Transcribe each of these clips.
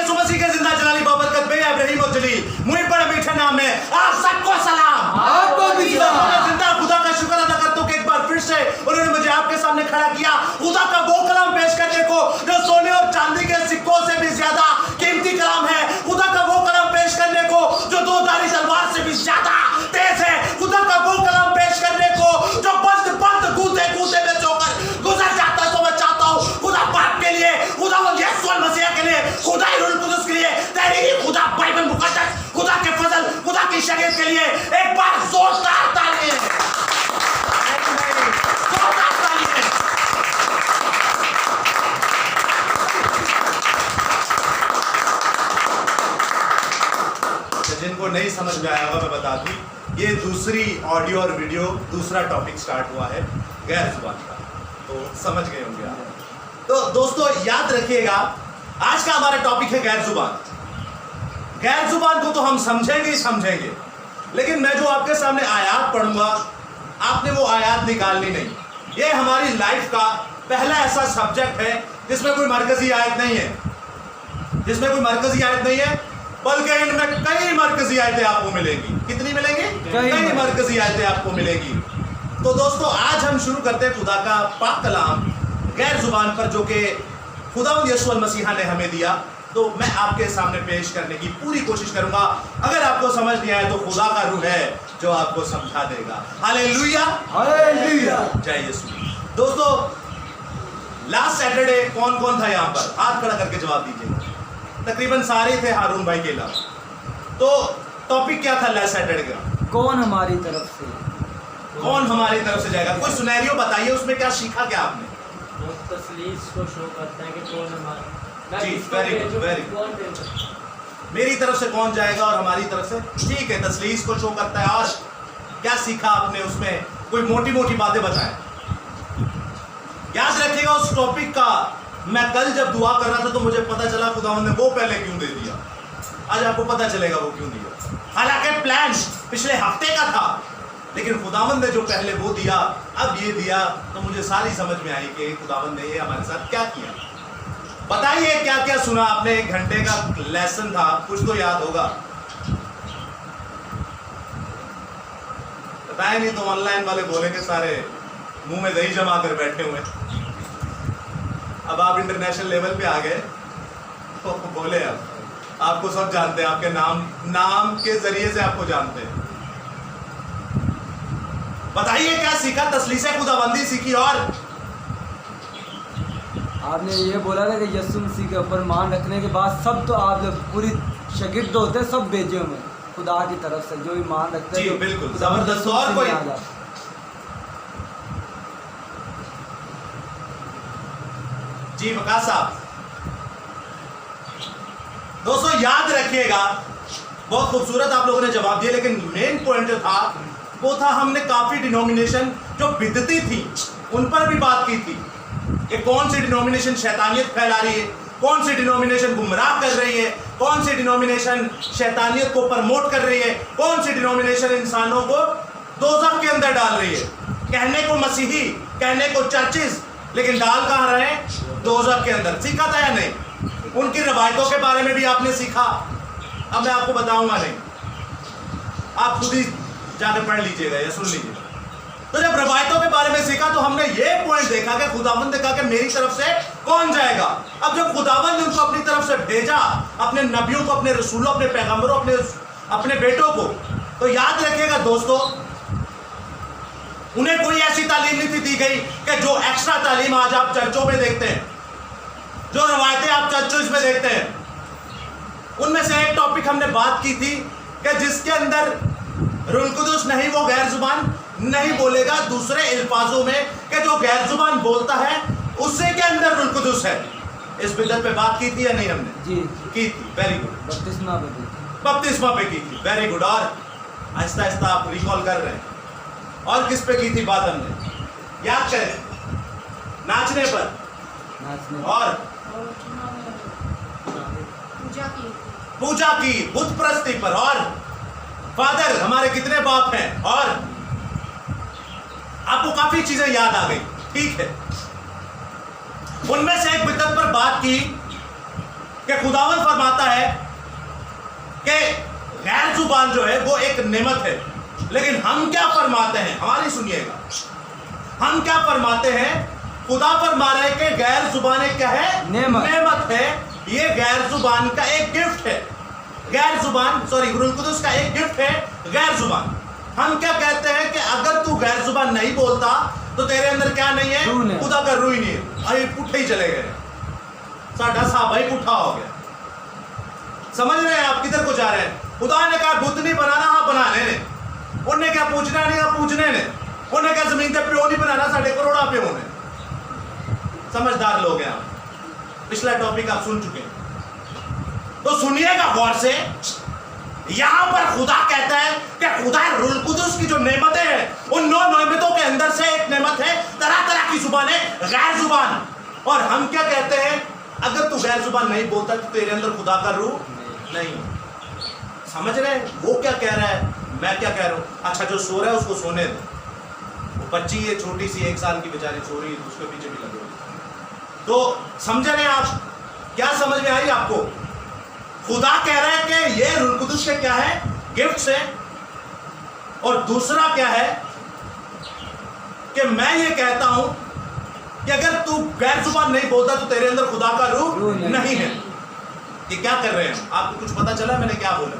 यसु मसीह के जिंदा जलाली बाबरकत बे इब्राहिम और जलील मुझे बड़ा मीठा नाम है, आप सबको सलाम। आपको भी सलाम। जिंदा खुदा का शुक्र अदा करता हूँ कि एक बार फिर से उन्होंने मुझे आपके सामने खड़ा किया, खुदा का वो कलाम पेश करने को जो सोने और चांदी के सिक्कों से भी ज्यादा कीमती कलाम है, खुदा का वो कलाम पेश करने को जो दो धारी तलवार से भी ज्यादा तेज है, खुदा का वो कलाम पेश करने को जो बंद बंद कूदे कूदे में चौकर गुजर जाता है। तो मैं चाहता हूँ खुदा बाप के लिए, खुदा यीशु मसीह के लिए, खुदा रूह कुदस के लिए, तेरी खुदा बाइबल मुकद्दस, खुदा के फजल, खुदा की शरीयत के लिए एक बार जोरदार तालियां, जोरदार तालियां। जिनको नहीं समझ में आया होगा मैं बता दूं, ये दूसरी ऑडियो और वीडियो दूसरा टॉपिक स्टार्ट हुआ है गैर जुबान का, तो समझ गए होंगे आप। तो दोस्तों याद रखिएगा, आज का हमारा टॉपिक है गैर जुबान। गैर जुबान को तो हम समझेंगे ही समझेंगे, लेकिन मैं जो आपके सामने आयात पढ़ूंगा, आपने वो आयात निकालनी नहीं। ये हमारी लाइफ का पहला ऐसा सब्जेक्ट है जिसमें कोई मरकजी आयत नहीं है, जिसमें कोई मरकजी आयत नहीं है, बल्कि इनमें कई मरकजी आयतें आपको मिलेंगी। कितनी मिलेंगी? कई मरकजी आयतें आपको मिलेगी। तो दोस्तों आज हम शुरू करते हैं खुदा का पाक कलाम गैर जुबान पर, जो कि खुदावंद यीशु मसीह ने हमें दिया। तो मैं आपके सामने पेश करने की पूरी कोशिश करूंगा। अगर आपको समझ नहीं आए तो खुदा का रूह है जो आपको समझा देगा। हालेलुया, हालेलुया, जय यीशु। दोस्तों लास्ट सैटरडे कौन कौन था यहाँ पर? हाथ खड़ा करके जवाब दीजिए। तकरीबन सारे थे हारून भाई के अलावा। तो टॉपिक क्या था लास्ट सैटरडे का? कौन हमारी तरफ से, कौन हमारी तरफ से जाएगा। कोई सिनेरियो बताइए, उसमें क्या सीखा क्या आपने? तसलीस को शो करता है कि कौन हमारा जी, वेरी गुड, वेरी गुड। मेरी तरफ से कौन जाएगा और हमारी तरफ से, ठीक है, तसलीस को शो करता है। और क्या सीखा आपने उसमें? कोई मोटी मोटी बातें बताएं। याद रखिएगा उस टॉपिक का मैं कल जब दुआ कर रहा था तो मुझे पता चला खुदावंद ने वो पहले क्यों दे दिया। आज आपको पता चलेगा वो क्यों दिया। हालांकि प्लान पिछले हफ्ते का था, लेकिन खुदावंद ने जो पहले वो दिया, अब ये दिया, तो मुझे सारी समझ में आई कि खुदावंद ने ये हमारे साथ क्या किया। बताइए क्या क्या सुना आपने? 1 घंटे का लेसन था, कुछ तो याद होगा। बताए नहीं तो ऑनलाइन वाले बोलेंगे सारे मुंह में दही जमा कर बैठे हुए। अब आप इंटरनेशनल लेवल पे आ गए तो बोले, अब आपको सब जानते हैं, आपके नाम के जरिए से आपको जानते हैं। बताइए क्या सीखा? तसलीसे खुदाबंदी सीखी। और आपने ये बोला था कि यीशु मसीह के ऊपर मान रखने के बाद सब, तो आप लोग पूरी शागिर्द होते हैं, सब भेजे हुए खुदा की तरफ से जो भी मान रखते हैं। जी बिल्कुल जबरदस्त। और कोई? जी वकास साहब। दोस्तों याद रखिएगा, बहुत खूबसूरत आप लोगों ने जवाब दिया, लेकिन मेन पॉइंट जो था वो था हमने काफी डिनोमिनेशन जो बिदती थी उन पर भी बात की थी कि कौन सी डिनोमिनेशन शैतानियत फैला रही है, कौन सी डिनोमिनेशन गुमराह कर रही है, कौन सी डिनोमिनेशन शैतानियत को प्रमोट कर रही है, कौन सी डिनोमिनेशन इंसानों को दोज़ख के अंदर डाल रही है। कहने को मसीही, कहने को चर्चिस, लेकिन डाल कहाँ रहे? दोज़ख के अंदर। सीखा था या नहीं? उनकी रवायतों के बारे में भी आपने सीखा। अब मैं आपको बताऊंगा नहीं, आप खुद ही जाके पढ़ लीजिएगा या सुन लीजिएगा। तो जब रवायतों के बारे में सीखा तो हमने ये पॉइंट देखा कि खुदावंद ने कहा कि मेरी तरफ से कौन जाएगा। अब जब खुदावंद ने उनको अपनी तरफ से भेजा, अपने नबियों को, अपने रसूलों, अपने पैगंबरों, अपने बेटों को, तो याद रखिएगा दोस्तों, उन्हें कोई ऐसी तालीम नहीं दी गई कि जो एक्स्ट्रा तालीम आज आप चर्चों में देखते हैं, जो रवायतें आप चर्चों में देखते हैं। उनमें से एक टॉपिक हमने बात की थी कि जिसके अंदर रूह कुदस नहीं, वो गैर जुबान नहीं बोलेगा। दूसरे अल्फाजों में कि जो गैर जुबान बोलता है उससे के अंदर रूह कुदस है। इस बिदअत पे बात की थी या नहीं हमने? जी की थी। Very good. बपतिस्मा पे की थी। Very good. और आहिस्ता आहिस्ता आप रिकॉल कर रहे हैं। और किस पे की थी बात हमने? याद करें। नाचने पर, और पूजा की, बुत प्रस्ती पर, और फादर हमारे कितने बाप हैं, और आपको काफी चीजें याद आ गई। ठीक है, उनमें से एक बिदअत पर बात की कि खुदावंद फरमाता है कि गैर जुबान जो है वो एक नेमत है, लेकिन हम क्या फरमाते हैं, हमारी सुनिएगा, हम क्या फरमाते हैं, खुदा फरमा रहे कि गैर जुबान एक क्या है, नेमत है, ये गैर जुबान का एक गिफ्ट है, गैर जुबान सॉरी रूहुल कुदुस का एक गिफ्ट है गैर जुबान। हम क्या कहते हैं कि अगर तू गैर जुबान नहीं बोलता तो तेरे अंदर क्या नहीं है, खुदा का रूह ही नहीं है। भाई पुट्ठे ही चले गए, साढ़ा सा भाई पुट्ठा हो गया। समझ रहे हैं आप किधर को जा रहे हैं? खुदा ने कहा बुत नहीं बनाना, हाँ बनाने ने, उन्हें क्या पूछना नहीं, हाँ पूछने ने, उन्हें क्या जमीन पे प्यो नहीं बनाना, साढ़े करोड़ा प्यो ने। समझदार लोग हैं आप, पिछला टॉपिक आप सुन चुके हैं, तो सुनिएगा गौर से। यहां पर खुदा कहता है कि खुदा रूहुल कुदुस की जो नेमतें हैं, उन 9 नेमतों के अंदर से एक नेमत है तरह तरह की जुबानें, गैर जुबान। और हम क्या कहते हैं, अगर तू गैर जुबान नहीं बोलता तो तेरे अंदर खुदा का रूह नहीं। समझ रहे हैं वो क्या कह रहा है, मैं क्या कह रहा हूं? अच्छा जो सो रहा है उसको सोने दो, वो बच्ची है छोटी सी 1 साल की बेचारी सो रही है, उसके पीछे भी लगे। तो समझ रहे हैं आप, क्या समझ में आई आपको? खुदा कह रहा है कि ये रूहुल कुदुस के क्या है, गिफ्ट्स है। और दूसरा क्या है कि मैं ये कहता हूं कि अगर तू गैर जुबान नहीं बोलता तो तेरे अंदर खुदा का रूह नहीं है। ये क्या कर रहे हैं? आपको कुछ पता चला मैंने क्या बोला?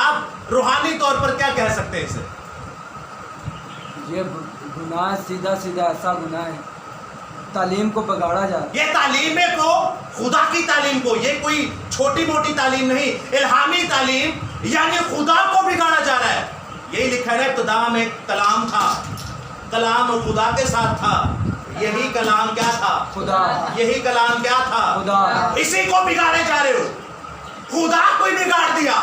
आप रूहानी तौर पर क्या कह सकते हैं इसे? ये गुनाह सीधा सीधा ऐसा गुनाह है, तालीम को बगाड़ा जा रहा है। ये तालीम को, खुदा की तालीम को, ये कोई छोटी मोटी तालीम नहीं, इल्हामी तालीम, यानी खुदा को बिगाड़ा जा रहा है। यही लिखा है, इब्तिदा में कलाम था, कलाम खुदा के साथ था, यही कलाम क्या था, खुदा। यही कलाम क्या था, खुदा। इसी को बिगाड़े जा रहे हो, खुदा को ही बिगाड़ दिया।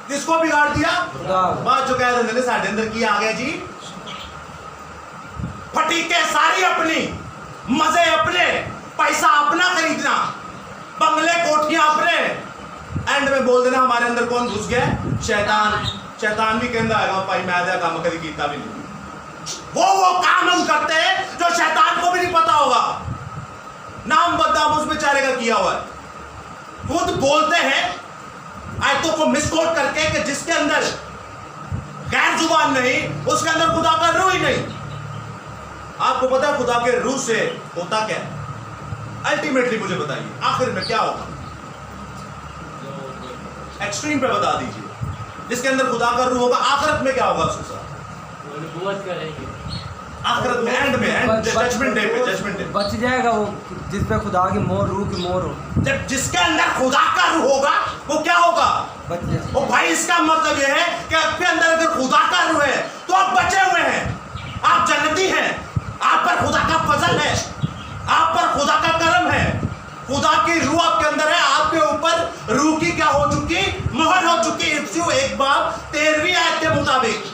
किसको बिगाड़ दिया? खुदा। बात जो कह रहे थे साढ़े अंदर की आ गया जी, फटीके सारी अपनी, मजे अपने, पैसा अपना खरीदना, बंगले कोठियां अपने, एंड में बोल देना हमारे अंदर कौन घुस गया, शैतान। शैतान भी कहता है भाई मैं आधा काम कभी कीता भी नहीं। वो काम हम करते हैं जो शैतान को भी नहीं पता होगा, नाम बदनाम उस बेचारे का किया हुआ है। खुद बोलते हैं आयतों को मिसकोट करके कि जिसके अंदर गैर जुबान नहीं, उसके अंदर खुदा का रूह ही नहीं। आपको पता है खुदा के रूह से होता क्या है? अल्टीमेटली मुझे बताइए आखिर में क्या होगा, एक्सट्रीम पे बता दीजिए। जिसके अंदर खुदा का रूह होगा आखिरत में क्या होगा उसके साथ? नबूवत करेंगे आखिरत में, एंड में, जजमेंट डे पे, जजमेंट डे बच जाएगा वो जिस पे खुदा की मोहर, रूह की मोहर हो। जब जिसके अंदर खुदा का रूह होगा वो क्या होगा? बच जाएगा। ओ भाई इसका मतलब यह है कि आपके अंदर अगर खुदा का रूह है तो आप बचे हुए हैं, आप जन्नती हैं, आप पर खुदा का फजल है, आप पर खुदा का करम है, खुदा की रूह आपके अंदर है, आपके ऊपर रूह की क्या हो चुकी, मोहर हो चुकी। इफ्सियों 1:13 आयत के मुताबिक,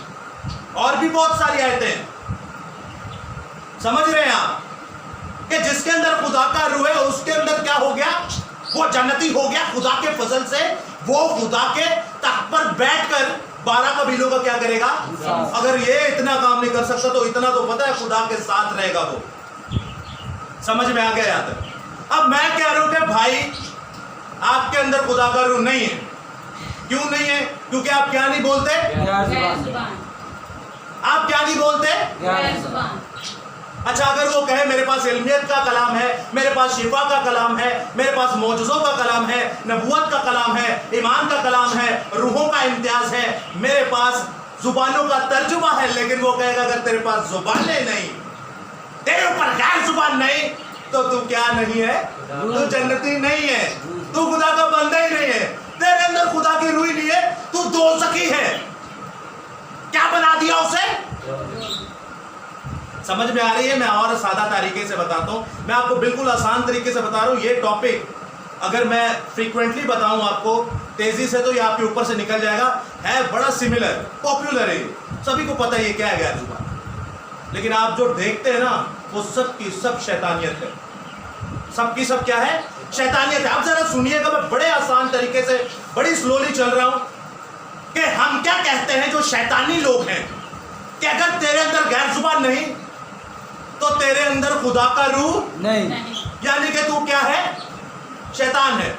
और भी बहुत सारी आयतें हैं। समझ रहे हैं आप कि जिसके अंदर खुदा का रूह है उसके अंदर क्या हो गया, वो जन्नती हो गया खुदा के फजल से। वो खुदा के तख्त पर बैठकर 12 कबीलों का क्या करेगा? अगर ये इतना काम नहीं कर सकता तो इतना तो पता है खुदा के साथ रहेगा वो। समझ में आ गया यहाँ तक? अब मैं कह रहा हूं कि भाई आपके अंदर खुदा का रूह नहीं है। क्यों नहीं है? क्योंकि आप क्या नहीं बोलते, आप क्या नहीं बोलते। अच्छा अगर वो कहे मेरे पास इल्मियत का कलाम है, मेरे पास शिफा का कलाम है, मेरे पास मौजज़ों का कलाम है, नबूवत का कलाम है, ईमान का कलाम है, रूहों का इम्तियाज है, मेरे पास जुबानों का तर्जुमा है, लेकिन वो कहेगा अगर तेरे पास जुबानें नहीं, तेरे ऊपर गैर जुबान नहीं, तो तू क्या नहीं है? तू जन्नती नहीं है, तू खुदा का बंदा ही नहीं है, तेरे अंदर खुदा की रूह नहीं है, तू दोज़खी है। क्या बना दिया उसे? समझ में आ रही है? मैं और सादा तरीके से बताता हूँ, मैं आपको बिल्कुल आसान तरीके से बता रहा हूँ। ये टॉपिक अगर मैं फ्रीक्वेंटली बताऊँ आपको तेजी से तो ये आपके ऊपर से निकल जाएगा। है बड़ा सिमिलर, पॉपुलर है, सभी को पता है ये क्या है गैर जुबान, लेकिन आप जो देखते हैं ना वो सब की सब शैतानियत है, सब की सब क्या है? शैतानियत है। आप जरा सुनिएगा, मैं बड़े आसान तरीके से बड़ी स्लोली चल रहा हूं कि हम क्या कहते हैं जो शैतानी लोग हैं कि अगर तेरे अंदर गैर जुबान नहीं तो तेरे अंदर खुदा का रूह नहीं, यानी कि तू क्या है? शैतान है।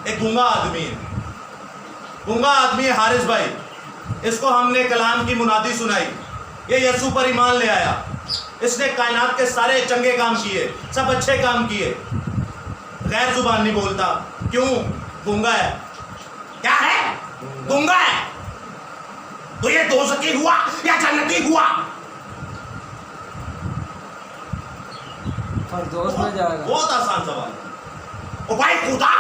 एक गूंगा आदमी है, गूंगा आदमी है हारिस भाई। इसको हमने कलाम की मुनादी सुनाई, ये यीशु पर ईमान ले आया। इसने कायनात के सारे चंगे काम किए, सब अच्छे काम किए, गैर जुबान नहीं बोलता। क्यों? गूंगा है। क्या है? गूंगा है। तो ये दोज़खी हुआ या जन्नती हुआ? फरदौस में जाएगा। बहुत आसान सवाल है। ओ भाई खुदा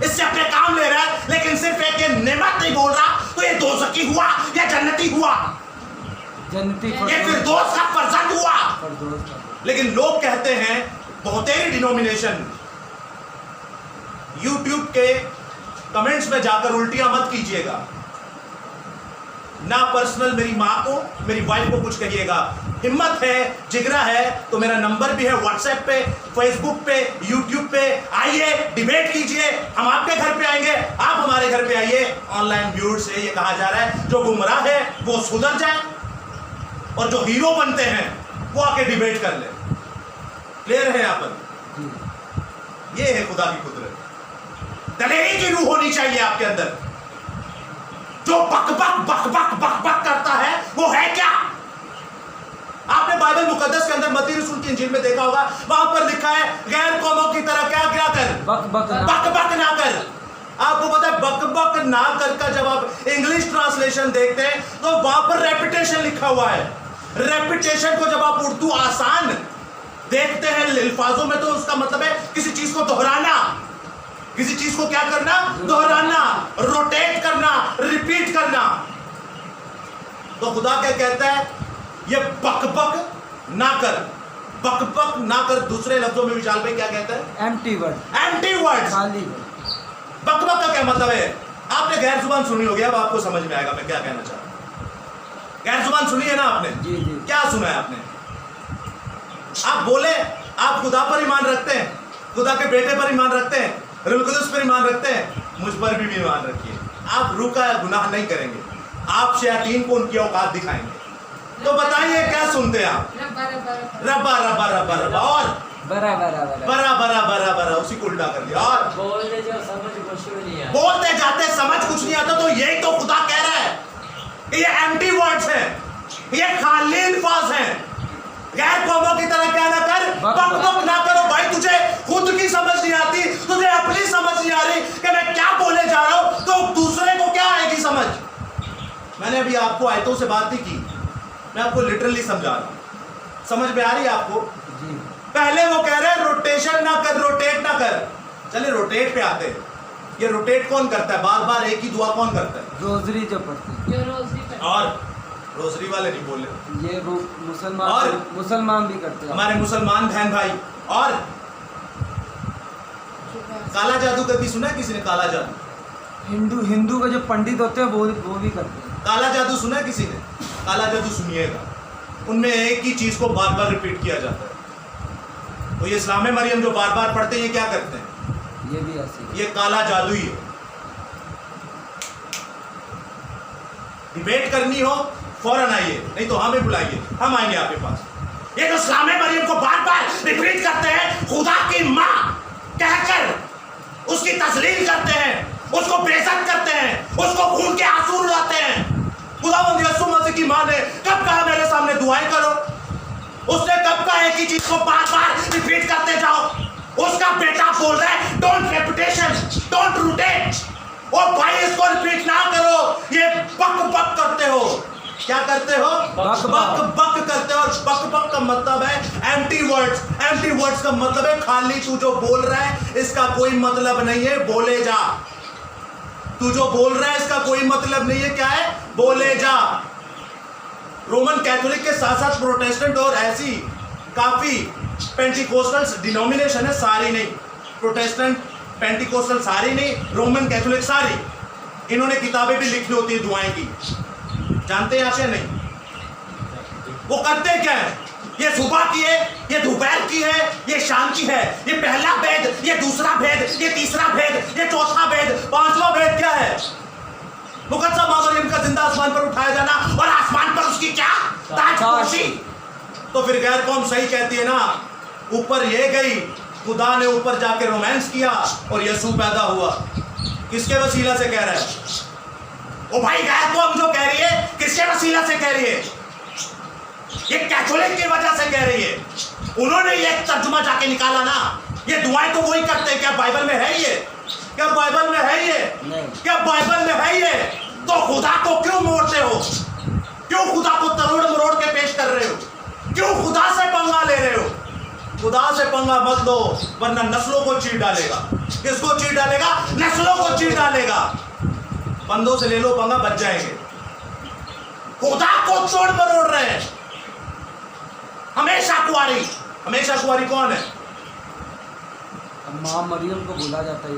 इससे अपने काम ले रहा है, लेकिन सिर्फ एक ये नेमत नहीं बोल रहा, तो ये दोज़खी हुआ या जन्नती हुआ? जन्नती ये फिरदौस का फर्जंद हुआ। फरदौस का। लेकिन लोग कहते हैं, बहुतेरी डिनोमिनेशन, यूट्यूब के कमेंट्स में जाकर उल्टियां मत कीजिएगा, ना पर्सनल मेरी माँ को, मेरी वाइफ को कुछ कहिएगा। हिम्मत है, जिगरा है तो मेरा नंबर भी है व्हाट्सएप पे, फेसबुक पे, यूट्यूब पे, आइए डिबेट कीजिए। हम आपके घर पे आएंगे, आप हमारे घर पे आइए। ऑनलाइन व्यूअर से ये कहा जा रहा है जो गुमराह है वो सुधर जाए, और जो हीरो बनते हैं वो आके डिबेट कर ले। क्लियर है यहाँ पर? ये है खुदा की कुदरत। दलेरी की रूह होनी चाहिए आपके अंदर। जो बक बक बक बक बक बक करता है वो है क्या? आपने बाइबल मुकद्दस के अंदर मत्ती रसूल की इंजील में देखा होगा, वहां पर लिखा है गैर कौमों की तरह क्या क्या कर, बक बक ना। बक बक ना कर। आपको पता है बक बक ना कर का जब आप इंग्लिश ट्रांसलेशन देखते हैं तो वहां पर रेपिटेशन लिखा हुआ है। रेपिटेशन को जब आप उर्दू आसान देखते हैं अल्फाजों में, तो उसका मतलब है किसी चीज को दोहराना, किसी चीज को क्या करना? दोहराना, रोटेट करना, रिपीट करना। तो खुदा क्या कहता है? ये बक बक ना कर, बक बक ना कर। दूसरे लफ्जों में विशाल भाई क्या कहता है? Empty word, empty words. खाली वर्ड। बक बक का क्या मतलब है? आपने गैर जुबान सुनी होगी, अब आपको समझ में आएगा मैं क्या कहना चाह रहा हूं। गैर जुबान सुनी है ना आपने? जी जी। क्या सुना है आपने? आप बोले आप खुदा पर ईमान रखते हैं, खुदा के बेटे पर ईमान रखते हैं, रूह कुदस पर ईमान रखते हैं, मुझ पर भी ईमान रखिए। आप रूह का गुनाह नहीं करेंगे, आप शैतान को उनकी औकात दिखाएंगे। तो बताइए क्या सुनते हैं आप? रब्बा रब्बा रब्बा रब्बा और बरा बरा बरा बरा बरा बरा बरा, उसी को उल्टा कर दिया। और बोलते जो समझ कुछ भी नहीं आया। बोलते जाते समझ कुछ नहीं आता। तो यही तो खुदा कह रहा है कि ये एम्प्टी वर्ड्स हैं, ये खाली अल्फाज हैं। गैर कौमों की तरह क्या ना कर, बक बक ना करो। भाई तुझे खुद की समझ नहीं आती, तुझे अपनी समझ नहीं आ रही कि मैं क्या बोले जा रहा हूं, तो दूसरे को क्या आएगी समझ? मैंने अभी आपको आयतों से बात नहीं की, मैं आपको लिटरली समझा रहा हूं। समझ में आ रही है आपको? जी। पहले वो कह रहे हैं रोटेशन ना कर, रोटेट ना कर। चलिए रोटेट पे आते हैं। ये रोटेट कौन करता है? बार बार एक ही दुआ कौन करता है? रोजरी जो पढ़ते हैं। और रोजरी वाले नहीं बोले, ये मुसलमान और मुसलमान भी करते हैं। हमारे मुसलमान बहन भाई। और काला जादू कभी सुना है किसी ने? काला जादू, हिंदू के जो पंडित होते हैं वो भी करते हैं। काला जादू सुना है किसी ने? काला जादू सुनिएगा, उनमें एक ही चीज को बार बार रिपीट किया जाता है। तो ये इस्लाम मरियम जो बार बार पढ़ते हैं, ये क्या करते हैं? ये भी ऐसे ये काला जादू ही है। डिबेट करनी हो फौरन आइए, नहीं तो हमें बुलाइए, हम आएंगे आपके पास। ये जो इस्लाम मरियम को बार बार रिपीट करते हैं, खुदा की माँ कहकर उसकी तस्लील करते हैं, उसको बेइज्जत करते हैं, उसको खून के आंसू रुलाते हैं। खुदावंद यीशु मसीह की माँ ने कब कहा मेरे सामने दुआएं करो? उसने कब कहा एक ही चीज को बार बार रिपीट करते जाओ? उसका बेटा बोल रहा है डोंट रेपिटेशन, डोंट रोटेट। ओ भाई इसको रिपीट ना करो, ये बक बक करते हो। क्या करते हो? बक बक बक करते हो। और बक बक का मतलब है एम्प्टी वर्ड्स। एम्प्टी वर्ड्स का मतलब है खाली। तू जो बोल रहा है इसका कोई मतलब नहीं है, बोले जा। तू जो बोल रहा है इसका कोई मतलब नहीं है, क्या है? बोले जा। रोमन कैथोलिक के साथ साथ प्रोटेस्टेंट और ऐसी काफी पेंटिकोस्टल डिनोमिनेशन है, सारी नहीं। प्रोटेस्टेंट पेंटिकोस्टल सारी नहीं, रोमन कैथोलिक सारी। इन्होंने किताबें भी लिखी होती है दुआएं की। जानते हैं आप या नहीं? वो करते क्या है? ये सुबह की है, ये दोपहर की है, ये शाम की है। ये पहला भेद, ये दूसरा भेद, ये तीसरा भेद, ये चौथा भेद, पांचवा भेद क्या है? मुकद्दस माँ मरियम का जिंदा आसमान पर उठाया जाना और आसमान पर उसकी क्या ताजपोशी। तो फिर गैर कौम सही कहती है ना, ऊपर ये गई, खुदा ने ऊपर जाके रोमांस किया और यीशु पैदा हुआ। किसके वसीला से कह रहा है? ओ भाई गायब को हम जो कह रही है किसके वसीला से कह रही है? ये कैथोलिक की वजह से कह रही है। उन्होंने ये तर्जुमा जाके निकाला ना। ये दुआएं तो वही करते हैं। क्या बाइबल में है ये? क्या बाइबल में है ये? नहीं। क्या बाइबल में है ये? तो खुदा को क्यों मोड़ते हो? क्यों खुदा को तरोड़ मरोड़ के पेश कर रहे हो? क्यों खुदा से पंगा ले रहे हो? खुदा से पंगा मत लो, वरना नस्लों को चीर डालेगा। किसको चीर डालेगा? नस्लों को चीर डालेगा। बंदों से ले लो पंगा, बच जाएंगे। खुदा को तोड़ मरोड़ रहे हैं। हमेशा कुंवारी। हमेशा कुंवारी कौन है? अब माँ मरियम को बोला जाता है।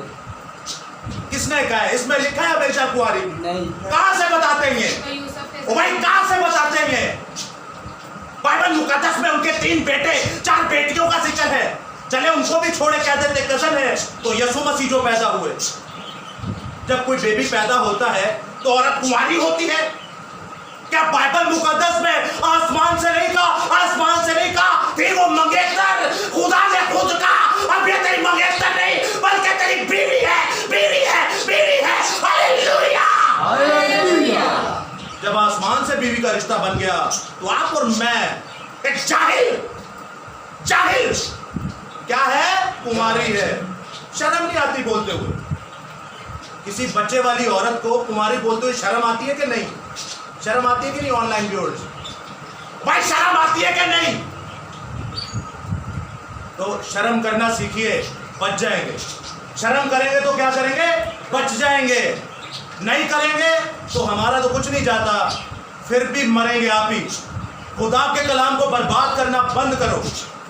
किसने कहा है? इसमें लिखा है हमेशा कुंवारी? नहीं। कहां से बताते हैं ये? ओ भाई कहां से बताते हैं ये? बाइबल मुकद्दस में उनके 3 बेटे 4 बेटियों का जिक्र है। चले उनको भी छोड़े, कह देते कज़न है। तो यीशु मसीह जो पैदा हुए, जब कोई बेबी पैदा होता है तो औरत कुंवारी होती है? क्या बाइबल मुकद्दस में आसमान से नहीं कहा? आसमान से नहीं कहा, फिर वो मंगेतर खुदा ने खुद कहा, अब ये तेरी मंगेतर नहीं बल्कि तेरी बीवी है, बीवी है, बीवी है। Hallelujah, hallelujah. जब आसमान से बीवी का रिश्ता बन गया तो आप और मैं एक जाहिल क्या है? कुंवारी है। शर्म नहीं आती बोलते हुए? किसी बच्चे वाली औरत को कुंवारी बोलते हुए शर्म आती है कि नहीं? शर्म आती है कि नहीं? ऑनलाइन व्यूअर्स, भाई शर्म आती है कि नहीं? तो शर्म करना सीखिए, बच जाएंगे। शर्म करेंगे तो क्या करेंगे? बच जाएंगे। नहीं करेंगे तो हमारा तो कुछ नहीं जाता, फिर भी मरेंगे आप ही। खुदा के कलाम को बर्बाद करना बंद करो।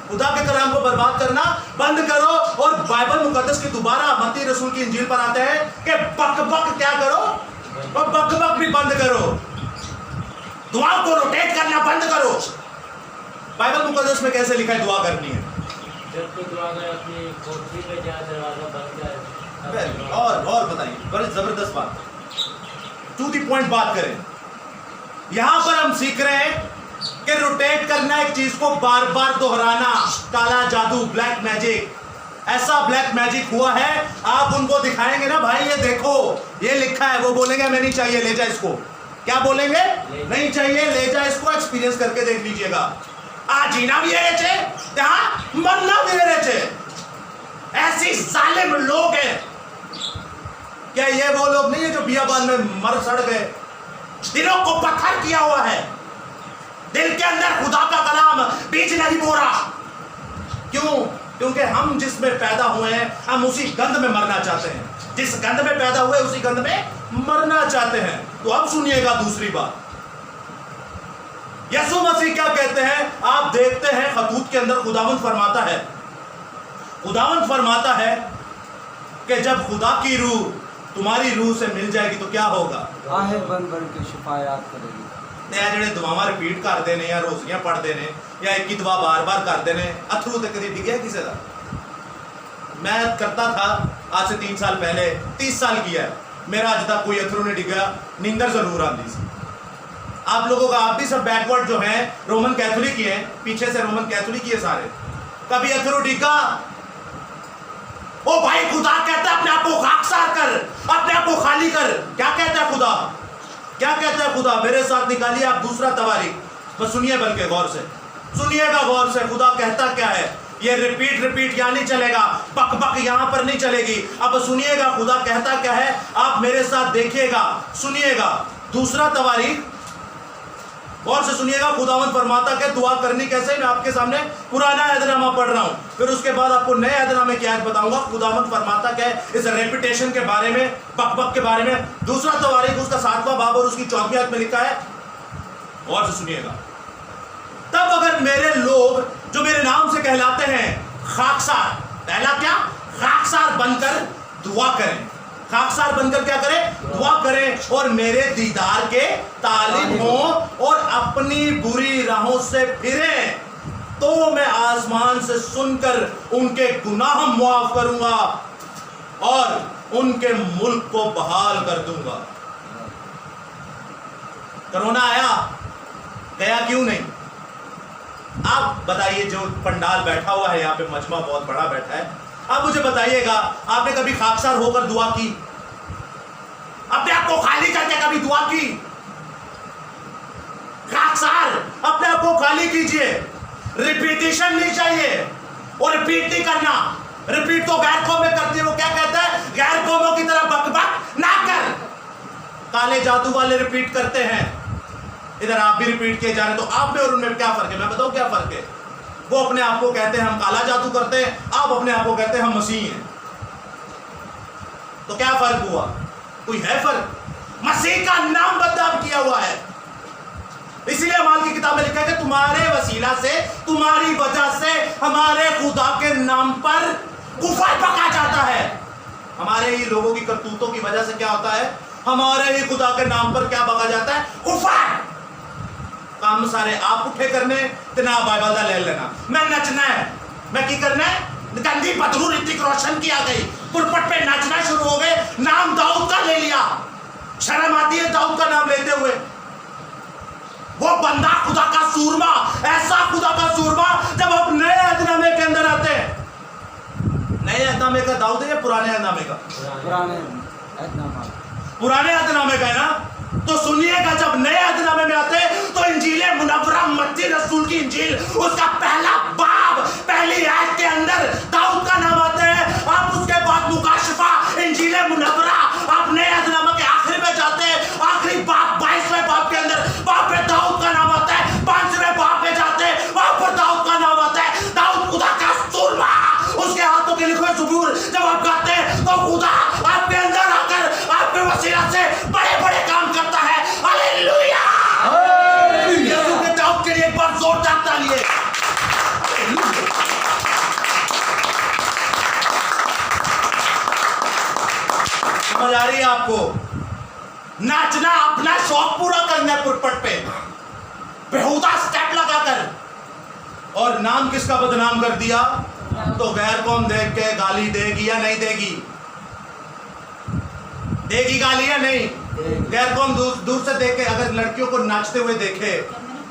खुदा के कलाम को बर्बाद करना बंद करो और बाइबल मुकद्दस की दोबारा मत्ती रसूल की इंजील पर आते हैं कि बक बक क्या करो? बक बक भी बंद करो। दुआ को रोटेट करना बंद करो। बाइबल मुकद्दस में कैसे लिखा है दुआ करनी है? जब तो दुआ में अपनी कोठरी में जहाँ दरवाजा बंद जाए। और बताइए, बड़ी जबरदस्त बात, टू द पॉइंट बात करें। यहां पर हम सीख रहे हैं कि रोटेट करना, एक चीज को बार बार दोहराना। काला जादू, ब्लैक मैजिक, ऐसा ब्लैक मैजिक हुआ है। आप उनको दिखाएंगे ना, भाई ये देखो ये लिखा है, वो बोलेंगे हमें नहीं चाहिए, ले जा इसको। क्या बोलेंगे? नहीं चाहिए, ले जा इसको, एक्सपीरियंस करके देख लीजिएगा। आ जीना भी है चे, यहां मरना भी है चे। ऐसी जालिम लोग हैं। क्या ये वो लोग नहीं है जो बियाबान में मर सड़ गए? दिलों को पत्थर किया हुआ है, दिल के अंदर खुदा का कलाम बीज नहीं बो रहा। क्यों? क्योंकि हम जिसमें पैदा हुए हैं हम उसी गंध में मरना चाहते हैं। जिस गंध में पैदा हुए उसी गंध में मरना चाहते हैं। तो अब सुनिएगा दूसरी बात, यीशु मसीह क्या कहते हैं? आप देखते हैं खतूत के अंदर खुदावंद फरमाता है कि जब खुदा की रूह तुम्हारी रूह से मिल जाएगी तो क्या होगा? आहे बन बन के शिफायात करेगी। या जेडे दुआवां रिपीट कर देने या रोज़ियां पढ़ देने या एक ही दुआ बार बार कर देने, अथरू तो कभी डिगया किसी का? मैं करता था आज से 3 साल पहले, 30 साल किया है, मेरा आज तक कोई अथरू नहीं डिगा। नींदर जरूर आती सी। आप लोगों का, आप भी सब बैकवर्ड जो हैं, रोमन कैथोलिक ही हैं, पीछे से रोमन कैथोलिक ही है सारे। कभी अथरू डिगा? ओ भाई खुदा कहता है अपने आप को खाकसार कर, अपने आप को खाली कर। क्या कहता है खुदा? क्या कहता है खुदा? मेरे साथ निकालिए आप दूसरा तवारीख, बस सुनिए, बल्कि गौर से सुनिएगा, गौर से। खुदा कहता क्या है? ये रिपीट यहाँ नहीं चलेगा, बक बक यहाँ पर नहीं चलेगी। अब सुनिएगा खुदा कहता क्या है, आप मेरे साथ देखिएगा, सुनिएगा। दूसरा तवारीख, गौर से सुनिएगा। खुदावंद फरमाता क्या दुआ करनी कैसे? मैं आपके सामने पुराना अहदनामा पढ़ रहा हूं, फिर उसके बाद आपको नए अहदनामे की आयत बताऊंगा। खुदावंद फरमाता क्या है इस रेपुटेशन के बारे में, बक बक के बारे में। दूसरा तवारीख उसका 7वां बाब और उसकी 4वीं आयत में लिखा है, गौर से सुनिएगा। तब अगर मेरे लोग जो मेरे नाम से कहलाते हैं खाकसार, पहला क्या? खाकसार बनकर दुआ करें। खाकसार बनकर क्या करें? दुआ करें और मेरे दीदार के तालिब हों और अपनी बुरी राहों से फिरें, तो मैं आसमान से सुनकर उनके गुनाह मुआफ करूंगा और उनके मुल्क को बहाल कर दूंगा। कोरोना आया, गया क्यों नहीं? आप बताइए, जो पंडाल बैठा हुआ है यहाँ पे, मजमा बहुत बड़ा बैठा है, आप मुझे बताइएगा, आपने कभी खाकसार होकर दुआ की? अपने आप को खाली करके कभी दुआ की? खाकसार अपने आप को खाली कीजिए। रिपीटिशन नहीं चाहिए और रिपीट नहीं करना। रिपीट तो गैर कौम में करती है। वो क्या कहता है? गैर कौमों की तरह बकबक ना कर। काले जादू वाले रिपीट करते हैं, इधर आप भी रिपीट किए जा रहे हैं। तो आप में और उनमें क्या फर्क है? मैं बताऊं क्या फर्क है? वो अपने आप को कहते हैं हम काला जादू करते हैं, आप अपने आप को कहते हैं हम मसीह हैं। तो क्या फर्क हुआ? कोई है फर्क? मसीह का नाम बदनाम किया हुआ है। इसीलिए अमाल की किताब में लिखा है कि तुम्हारे वसीला से, तुम्हारी वजह से हमारे खुदा के नाम पर कुफर पका जाता है। हमारे ही लोगों की करतूतों की वजह से क्या होता है? हमारे ही खुदा के नाम पर क्या पका जाता है? कुफर। काम सारे आप उठे करने तना बाइबल दा ले लेना। मैं नचना है, मैं की करना है? गंदी बदरू ऋतिक रोशन की आ गई, पुरपट पे नाचना शुरू हो गए, नाम दाऊद का ले लिया। शर्म आती है दाऊद का नाम लेते हुए? वो बंदा खुदा का सूरमा, ऐसा खुदा का सूरमा जब आप नए अहदनामे के अंदर आते हैं। नए अहदनामे का दाऊद है या पुराने अहदनामे का? पुराने अहदनामे का है ना। तो सुनिएगा, जब नए अहदनामे में आते हैं तो इंजील मुनव्वरा मत्ती रसूल की इंजील, उसका पहला बाब, पहली आयत के अंदर दाऊद का नाम आता है। आप उसके बाद मुकाशफा, इंजील मुनव्वरा, आप नए अहदनामे के आखिर में जाते हैं, आखिरी बाब 22वें बाब के अंदर वहां पे दाऊद का नाम आता है। 5वें बाब में जाते हैं, वहां पर दाऊद का नाम आता है। दाऊद खुदा का सूरमा, उसके हाथों के लिखे ज़बूर जब आप गाते हैं तो खुदा आपके अंदर आकर आपके वसीला से बड़े बड़े काम करता है। हालेलुया! यीशु के दाऊद के लिए एक बार जोरदार तालियां। समझ आ रही है आपको? नाचना, अपना शौक पूरा करना है पुरपट पे, बेहुदा स्टेप लगाकर। और नाम किसका बदनाम कर दिया? तो गैर कौम देख के गाली देगी या नहीं देगी? देगी गाली या नहीं? गैर कौम दूर से देख के अगर लड़कियों को नाचते हुए देखे,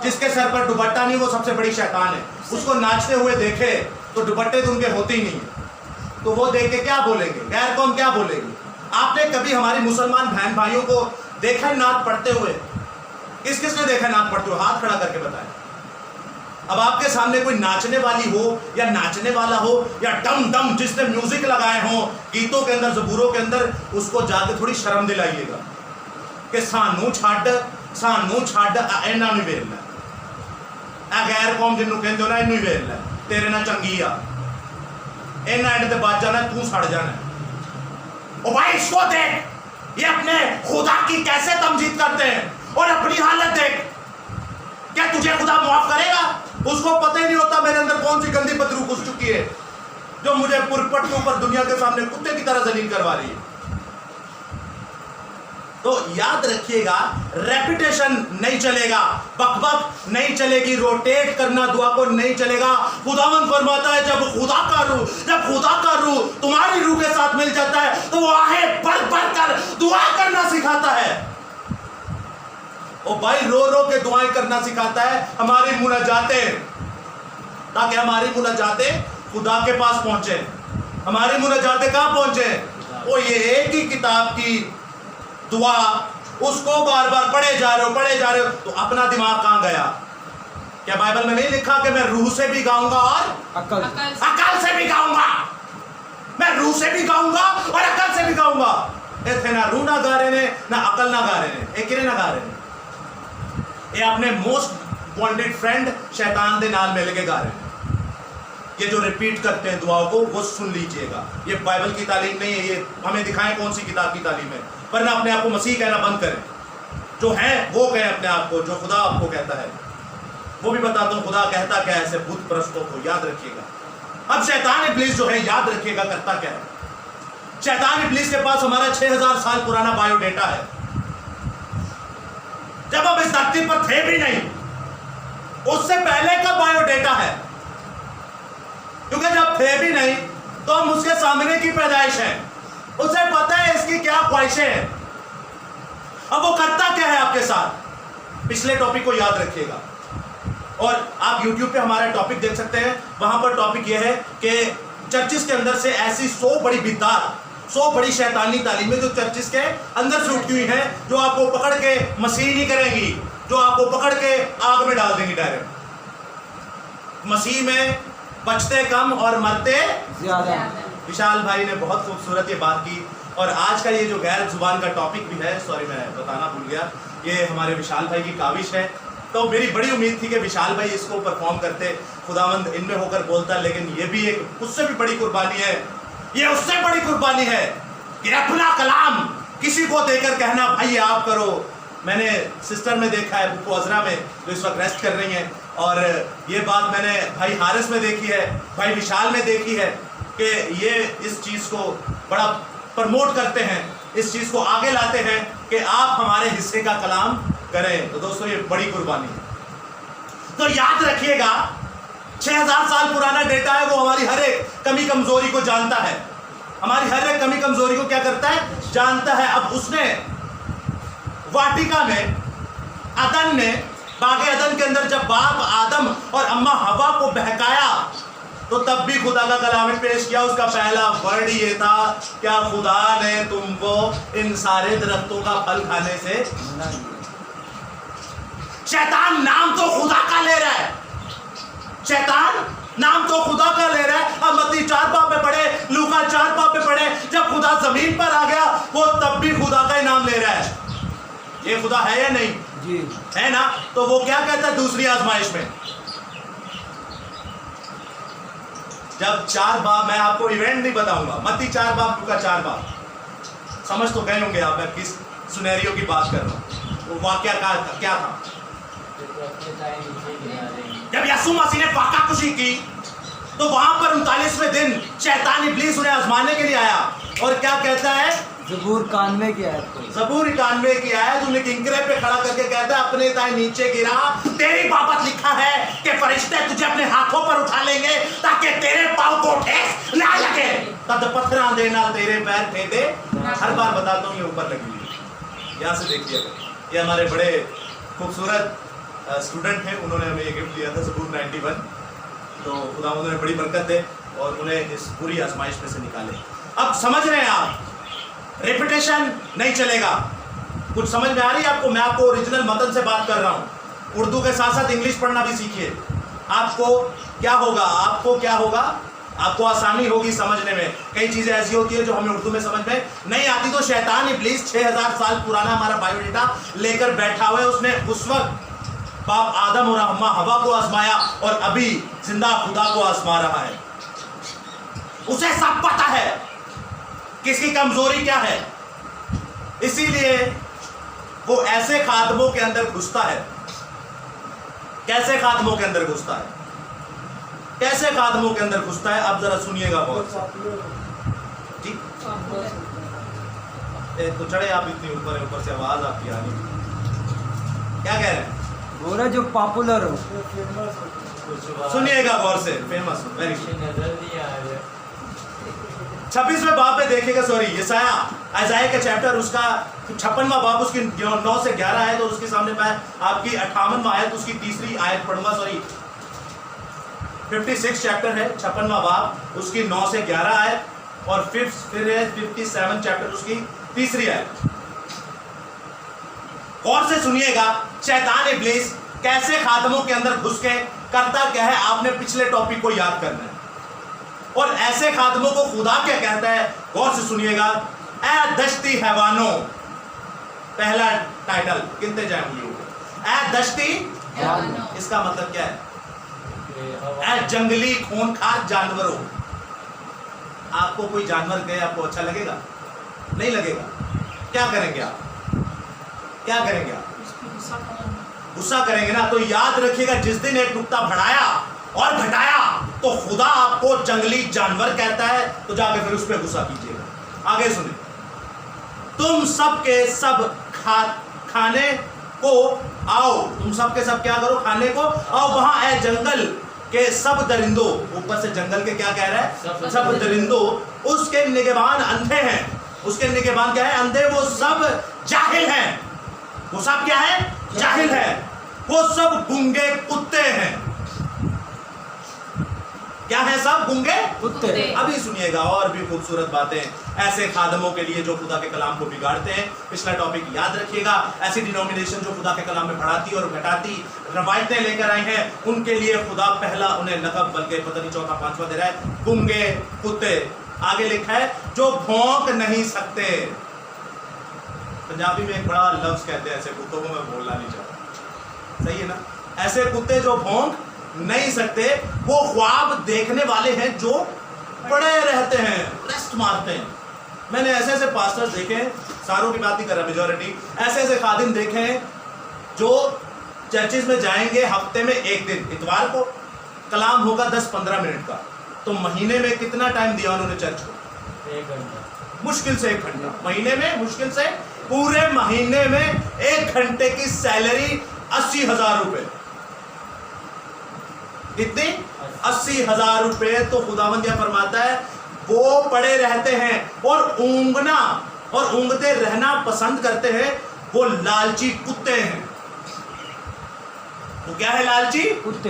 जिसके सर पर दुपट्टा नहीं वो सबसे बड़ी शैतान है, उसको नाचते हुए देखे तो दुपट्टे तो उनके होते ही नहीं है, तो वो देख के क्या बोलेंगे? गैर कौम क्या बोलेगी? आपने कभी हमारी मुसलमान बहन भाइयों को देखा है नाच पढ़ते हुए? किस किस ने देखा नाच पढ़ते हुए? हाथ खड़ा करके बताएं। अब आपके सामने कोई नाचने वाली हो या नाचने वाला हो या डम डम जिसने म्यूजिक लगाए हो गीतों के अंदर, ज़बूरों के अंदर, उसको जाके थोड़ी शर्म दिलाइएगा कि सानू छाड़ इन्हां नूं वेख लै, आ गैर कौम जिन्हों कहते हो ना, इनू वेख लै, तेरे नाल चंगी आ, इन्हां एंड ते बच जाना, तू सड़ जाना। ओ भाई इसको देख, ये अपने खुदा की कैसे तमजीद करते हैं और अपनी हालत देख। क्या तुझे खुदा माफ करेगा? उसको पता ही नहीं होता मेरे अंदर कौन सी गंदी बदरू घुस चुकी है जो मुझे पुरपट के ऊपर दुनिया के सामने कुत्ते की तरह जलील करवा रही है। तो याद रखिएगा, रेपिटेशन नहीं चलेगा, बकबक नहीं चलेगी, रोटेट करना दुआ को नहीं चलेगा। खुदावंद फरमाता है जब खुदा का रूह तुम्हारी रूह के साथ मिल जाता है तो वो आहें भर भर कर दुआ करना सिखाता है। ओ भाई, रो रो के दुआएं करना सिखाता है। हमारी मुनाजातें, ताकि हमारी मुनाजातें खुदा के पास पहुंचे। हमारी मुनाजातें कहां पहुंचे? वो ये एक ही किताब की दुआ, उसको बार बार पढ़े जा रहे हो तो अपना दिमाग कहां गया? क्या बाइबल में नहीं लिखा कि मैं रूह से भी गाऊंगा और अकल से भी गाऊंगा? मैं रूह से भी गाऊंगा और अकल से भी गाऊंगा। इतने ना रूह ना गा रहे ने, ना अकल ना गा रहे ने, एक ना गा रहे ने, ये अपने मोस्ट वांटेड फ्रेंड शैतान दे नाल मिल के गा रहे हैं। ये जो रिपीट करते हैं दुआओं को, वो सुन लीजिएगा, ये बाइबल की तालीम नहीं है। ये हमें दिखाएं कौन सी किताब की तालीम है, पर ना अपने आप को मसीह कहना बंद करें। जो है वो कहें अपने आप को, जो खुदा आपको कहता है वो भी बताता हूं खुदा कहता क्या है ऐसे बुत परस्तों को। याद रखिएगा। अब शैतान इब्लीस जो है, याद रखिएगा करता क्या है। शैतान इब्लीस के पास हमारा 6000 साल पुराना बायोडेटा है। जब हम इस धरती पर थे भी नहीं, उससे पहले का बायोडेटा है, क्योंकि जब थे भी नहीं तो हम उसके सामने की पैदाइश है। उसे पता है इसकी क्या ख्वाहिशें हैं। अब वो करता क्या है आपके साथ? पिछले टॉपिक को याद रखिएगा और आप YouTube पे हमारा टॉपिक देख सकते हैं। वहां पर टॉपिक यह है कि चर्चिस के अंदर से ऐसी 100 बड़ी बिदअत 100 बड़ी शैतानी तालीमें जो चर्चिस के अंदर से उठी हुई हैं, जो आपको पकड़ के मसीह नहीं करेंगी, जो आपको पकड़ के आग में डाल देंगी डायरेक्ट। मसीह में बचते कम और मरते ज्यादा। विशाल भाई ने बहुत खूबसूरत ये बात की। और आज का ये जो गैर जुबान का टॉपिक भी है, सॉरी मैं बताना भूल गया, ये हमारे विशाल भाई की काविश है। तो मेरी बड़ी उम्मीद थी कि विशाल भाई इसको परफॉर्म करते, खुदावंद इनमें होकर बोलता, लेकिन ये भी एक उससे भी बड़ी कुर्बानी है, ये उससे बड़ी कुर्बानी है कि अपना कलाम किसी को देकर कहना भाई आप करो। मैंने सिस्टर में देखा है, बुको अजरा में, जो इस वक्त रेस्ट कर रही हैं, और ये बात मैंने भाई हारिस में देखी है, भाई विशाल में देखी है कि ये इस चीज़ को बड़ा प्रमोट करते हैं, इस चीज़ को आगे लाते हैं कि आप हमारे हिस्से का कलाम करें। तो दोस्तों ये बड़ी कुर्बानी है। तो याद रखिएगा 6000 साल पुराना डेटा है, वो हमारी हर एक कमी कमजोरी को जानता है, हमारी हर एक कमी कमजोरी को क्या करता है, जानता है। अब उसने वाटिका में, अदन ने, बागे अदन के अंदर जब बाप आदम और अम्मा हवा को बहकाया, तो तब भी खुदा का कलाम पेश किया। उसका पहला वर्ड ये था, क्या खुदा ने तुमको इन सारे दरख्तों का फल खाने से। शैतान नाम तो खुदा का ले रहा है, शैतान नाम तो खुदा का ले रहा है। अब मत्ती 4 बाब में पढ़े, लूका 4 बाब में पढ़े, जब खुदा जमीन पर आ गया वो तब भी खुदा का ही नाम ले रहा है। ये खुदा है या नहीं जी, है ना। तो वो क्या कहता है दूसरी आजमाइश में, जब 4 बाब, मैं आपको इवेंट नहीं बताऊंगा, मत्ती 4 बाब, लूका 4 बाब, समझ तो गए होंगे आप मैं किस सुनेरियो की बात कर रहा हूं। वो वाकया क्या था, जब यीशु मसीह ने फाका कुशी की तो वहां पर 39वें दिन शैतान इब्लीस उन्हें आजमाने के लिए आया, और क्या कहता है, ज़बूर 91 की आयत को, ज़बूर 91 की आयत, उन्हें किंकरे पे खड़ा करके कहता है, अपने ताए नीचे गिरा, तेरी बाबत लिखा है कि फरिश्ते तुझे अपने हाथों पर उठा लेंगे ताकि तेरे पांव को ठेस ना लगे, तद पत्थरा देना तेरे पैर ठेके। हर बार बताता हूँ ये ऊपर लगी हुई है, यहाँ से देखिएगा। ये हमारे बड़े खूबसूरत स्टूडेंट हैं, उन्होंने हमें ये गिफ्ट दिया था, ज़बूर 91। तो खुदा उन्होंने बड़ी बरकत दे और उन्हें इस पूरी आजमाइश में से निकाले। अब समझ रहे हैं आप, रेपिटेशन नहीं चलेगा। कुछ समझ में आ रही है आपको? मैं आपको ओरिजिनल मतन से बात कर रहा हूँ। उर्दू के साथ साथ इंग्लिश पढ़ना भी सीखिए। आपको क्या होगा, आपको आसानी होगी समझने में। कई चीज़ें ऐसी होती है जो हमें उर्दू में समझ में नहीं आती। तो शैतान इब्लीस 6000 साल पुराना हमारा बायोडेटा लेकर बैठा हुआ है। उसने उस वक्त बाप आदम और अम्मा हवा को आजमाया और अभी जिंदा खुदा को आजमा रहा है। उसे सब पता है किसकी कमजोरी क्या है, इसीलिए वो ऐसे खादमों के अंदर घुसता है। कैसे खादमों के अंदर घुसता है, कैसे खादमों के अंदर घुसता है, आप जरा सुनिएगा बहुत। ठीक, तो चढ़े आप इतनी ऊपर से आवाज आपकी आ रही, क्या कह रहे हैं? बोला जो पॉपुलर हो, सुनिएगा गौर से, फेमस हो, वेरी गुड। नजर दिया है 26वें बाब में देखिएगा, सॉरी यशायाह का चैप्टर, उसका 56वां बाब, उसकी 9 से 11 आयत, और उसके सामने मैं आपकी 58वां आयत, उसकी 3री आयत पढ़ूंगा। सॉरी 56 चैप्टर है, 56वां बाब, उसकी 9 से 11 आयत, और फिर है 57 चैप्टर, उसकी 3री आयत। और से सुनिएगा शैतान इब्लीस कैसे खादमों के अंदर घुस के करता क्या है। आपने पिछले टॉपिक को याद करना है, और ऐसे खादमों को खुदा क्या कहता है, गौर से सुनिएगा। ए दश्ती हैवानों, पहला टाइटल कितने जाएंगे, ए दश्ती, इसका मतलब क्या है, ए जंगली खूंखार जानवरों। आपको कोई जानवर कहे आपको अच्छा लगेगा? नहीं लगेगा। क्या करेंगे आप, क्या करेंगे आप? गुस्सा करेंगे ना। तो याद रखिएगा, जिस दिन एक नुक्ता बढ़ाया और घटाया तो खुदा आपको जंगली जानवर कहता है, तो जाके फिर उस पर गुस्सा कीजिएगा। आगे सुने, तुम सब के सब खाने को आओ, तुम सब के सब क्या करो, खाने को आओ वहां है जंगल के सब दरिंदों। ऊपर से जंगल के क्या कह रहा है, सब दरिंदों। उसके निगहबान अंधे हैं, उसके निगहबान क्या है, अंधे। वो सब जाहिल हैं, वो सब क्या है, जाहिल है। वो सब गूंगे कुत्ते हैं। क्या है सब? गूंगे कुत्ते। अभी सुनिएगा और भी खूबसूरत बातें ऐसे खादमों के लिए जो खुदा के कलाम को बिगाड़ते हैं। पिछला टॉपिक याद रखिएगा। ऐसी डिनोमिनेशन जो खुदा के कलाम में बढ़ाती और घटाती रवायतें लेकर आई हैं, उनके लिए खुदा पहला उन्हें लक़ब, बल्कि पता नहीं चौथा पांचवा दे रहा है, गूंगे कुत्ते। आगे लिखा है जो भौंक नहीं सकते। पंजाबी में एक बड़ा लफ्ज कहते हैं ऐसे कुत्तों को, मैं बोलना नहीं चाहता, सही है ना? ऐसे कुत्ते जो भौंक नहीं सकते, वो ख्वाब देखने वाले हैं जो पड़े रहते हैं, रेस्ट मारते हैं। मैंने ऐसे ऐसे पास्टर्स देखे हैं, सारों की बात नहीं कर रहा, मेजॉरिटी ऐसे ऐसे खादिम देखे हैं जो चर्चिस में जाएंगे हफ्ते में एक दिन, इतवार को कलाम होगा 10-15 मिनट का, तो महीने में कितना टाइम दिया उन्होंने चर्च को? 1 घंटा, मुश्किल से 1 घंटा महीने में, मुश्किल से पूरे महीने में 1 घंटे की सैलरी 80,000 रुपए। कितनी? 80,000 रुपए। तो खुदावंद क्या फरमाता है, वो पड़े रहते हैं और ऊँगना और ऊँगते रहना पसंद करते हैं, वो लालची कुत्ते हैं। वो क्या है? लालची कुत्ते।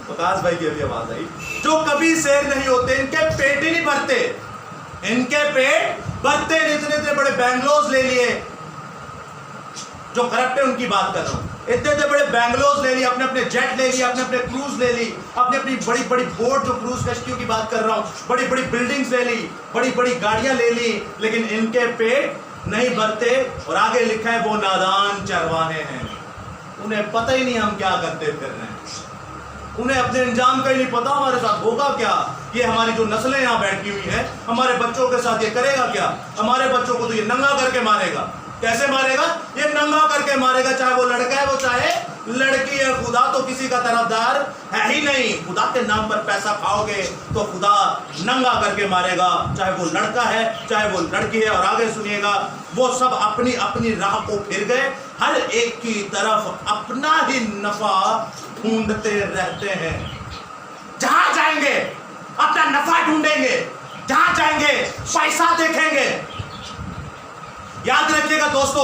प्रकाश भाई की अभी आवाज आई, जो कभी शेर नहीं होते, इनके पेट ही नहीं भरते, इनके पेट भरते नहीं। इतने इतने बड़े बैंगलोज ले लिए, जो करप्ट है उनकी बात कर रहा हूं, इतने इतने बड़े बैंगलोज ले लिए, अपने अपने जेट ले लिए, अपने अपने क्रूज ले ली, अपनी अपनी बड़ी बड़ी बोट, जो क्रूज कश्तियों की बात कर रहा हूं, बड़ी बड़ी बिल्डिंग्स ले ली, बड़ी बड़ी गाड़ियां ले ली, लेकिन इनके पेट नहीं भरते। और आगे लिखा है वो नादान चरवाहे हैं, उन्हें पता ही नहीं हम क्या करते फिर रहे हैं, उन्हें अपने अंजाम का ही नहीं पता, हमारे साथ होगा क्या, ये हमारी जो नस्लें यहाँ बैठी हुई हैं, हमारे बच्चों के साथ ये करेगा क्या, हमारे बच्चों को तो ये नंगा करके मारेगा। कैसे मारेगा? ये नंगा करके मारेगा, चाहे वो लड़का है वो चाहे लड़की है। खुदा तो किसी का तरफदार है ही नहीं। खुदा के नाम पर पैसा खाओगे तो खुदा नंगा करके मारेगा, चाहे वो लड़का है चाहे वो लड़की है। और आगे सुनिएगा, वो सब अपनी अपनी राह को फिर गए, हर एक की तरफ अपना ही नफा ढूंढते रहते हैं। जहां जाएंगे अपना नफा ढूंढेंगे, जहां जाएंगे पैसा देखेंगे। याद रखिएगा दोस्तों,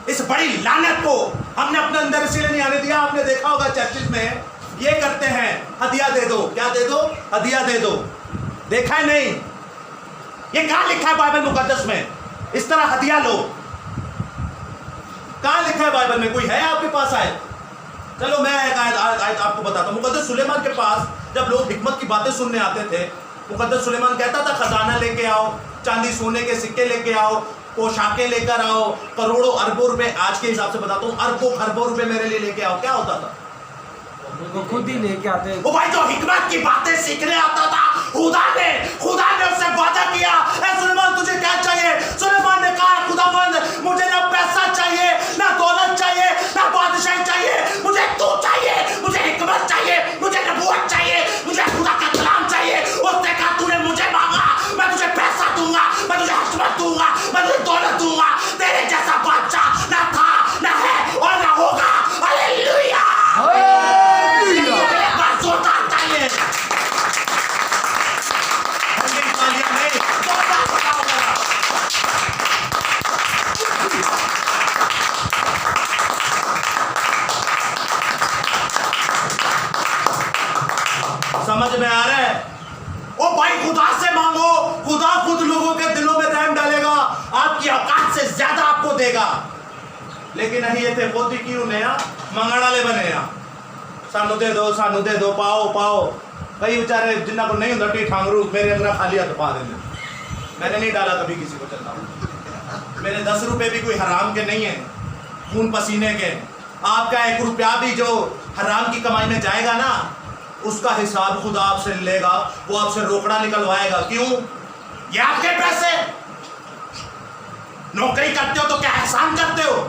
इस बड़ी लानत को हमने अपने अंदर इसलिए नहीं आने दिया। आपने देखा होगा चर्चिस में ये करते हैं, हदिया दे दो, क्या दे दो? हदिया दे दो। देखा है नहीं? ये कहां लिखा है बाइबल मुकद्दस में इस तरह हदिया लो? कहां लिखा है बाइबल में? कोई है आपके पास आए? चलो मैं एक आयत आपको बताता हूं। मुकद्दस सुलेमान के पास जब लोग हिकमत की बातें सुनने आते थे, मुकद्दस सुलेमान कहता था खजाना लेके आओ, चांदी सोने के सिक्के लेके आओ, पोशाकें लेकर आओ, करोड़ों अरबों रुपए, आज के हिसाब से बताता हूँ, अरबों खरबों रुपए मेरे लिए लेके आओ। क्या होता था? वो खुद ही लेके आते। वो भाई जो हिकमत की बातें सीखने आता था, खुदा ने उससे वादा किया, ए सुलेमान तुझे क्या चाहिए? सुलेमान ने कहा, खुदावंद मुझे ना पैसा चाहिए, ना दौलत चाहिए, ना बादशाही चाहिए, मुझे तू चाहिए, मुझे हिकमत चाहिए, मुझे नबूवत चाहिए, मुझे खुदा का कलाम चाहिए। उसने कहा तूने मुझे मांगा, मैं तुझे पैसा दूंगा, मैं तुझे हशमत दूंगा, मैं तुझे दौलत दूंगा। तेरे जैसा बादशाह ना था, ना है और ना होगा। हालेलुया। जोरदार तालियां। नहीं, जोरदार बताओ जरा। समझ में आ रहा है? ओ भाई खुदा से मांगो, खुदा खुद लोगों के दिलों में रहम डालेगा, आपकी औकात से ज्यादा आपको देगा। लेकिन नहीं, ये थे पोती क्यों नया मंगण वाले बने आ, सानू दे दो, पाओ पाओ। कई बेचारे जिन्ना को नहीं होता ठांगरू मेरे अंदर खाली हाथ पा देने। मैंने नहीं डाला कभी किसी को चलता, मेरे 10 रुपए भी कोई हराम के नहीं है, खून पसीने के। आपका 1 रुपया भी जो हराम की कमाई में जाएगा ना, उसका हिसाब खुदा आपसे लेगा, वो आपसे रोकड़ा निकलवाएगा। क्यों? ये आपके पैसे। नौकरी करते हो तो क्या एहसान करते हो?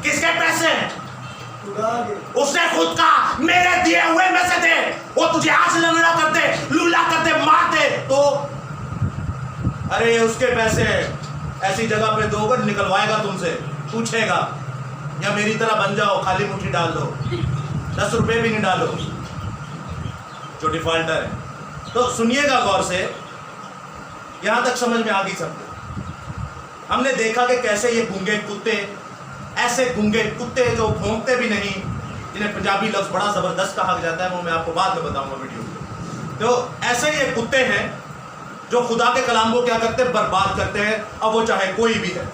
किसके पैसे? उसने खुद कहा मेरे दिए हुए में से दे। वो तुझे आज लंगड़ा कर दे, लूला कर दे, मार दे तो अरे उसके पैसे ऐसी जगह पे दोगे, निकलवाएगा तुमसे, पूछेगा। या मेरी तरह बन जाओ, खाली मुट्ठी डाल दो, 10 रुपए भी नहीं डालो, जो डिफॉल्टर है। तो सुनिएगा गौर से, यहां तक समझ में आ गई सबको। हमने देखा कि कैसे ये गूंगे कुत्ते, ऐसे गूंगे कुत्ते जो भौंकते भी नहीं, जिन्हें पंजाबी लफ्ज़ बड़ा ज़बरदस्त कहा जाता है, वो मैं आपको बाद में बताऊंगा वीडियो में। तो ऐसे ही ये कुत्ते हैं जो खुदा के कलाम को क्या करते हैं, बर्बाद करते हैं। अब वो चाहे कोई भी है,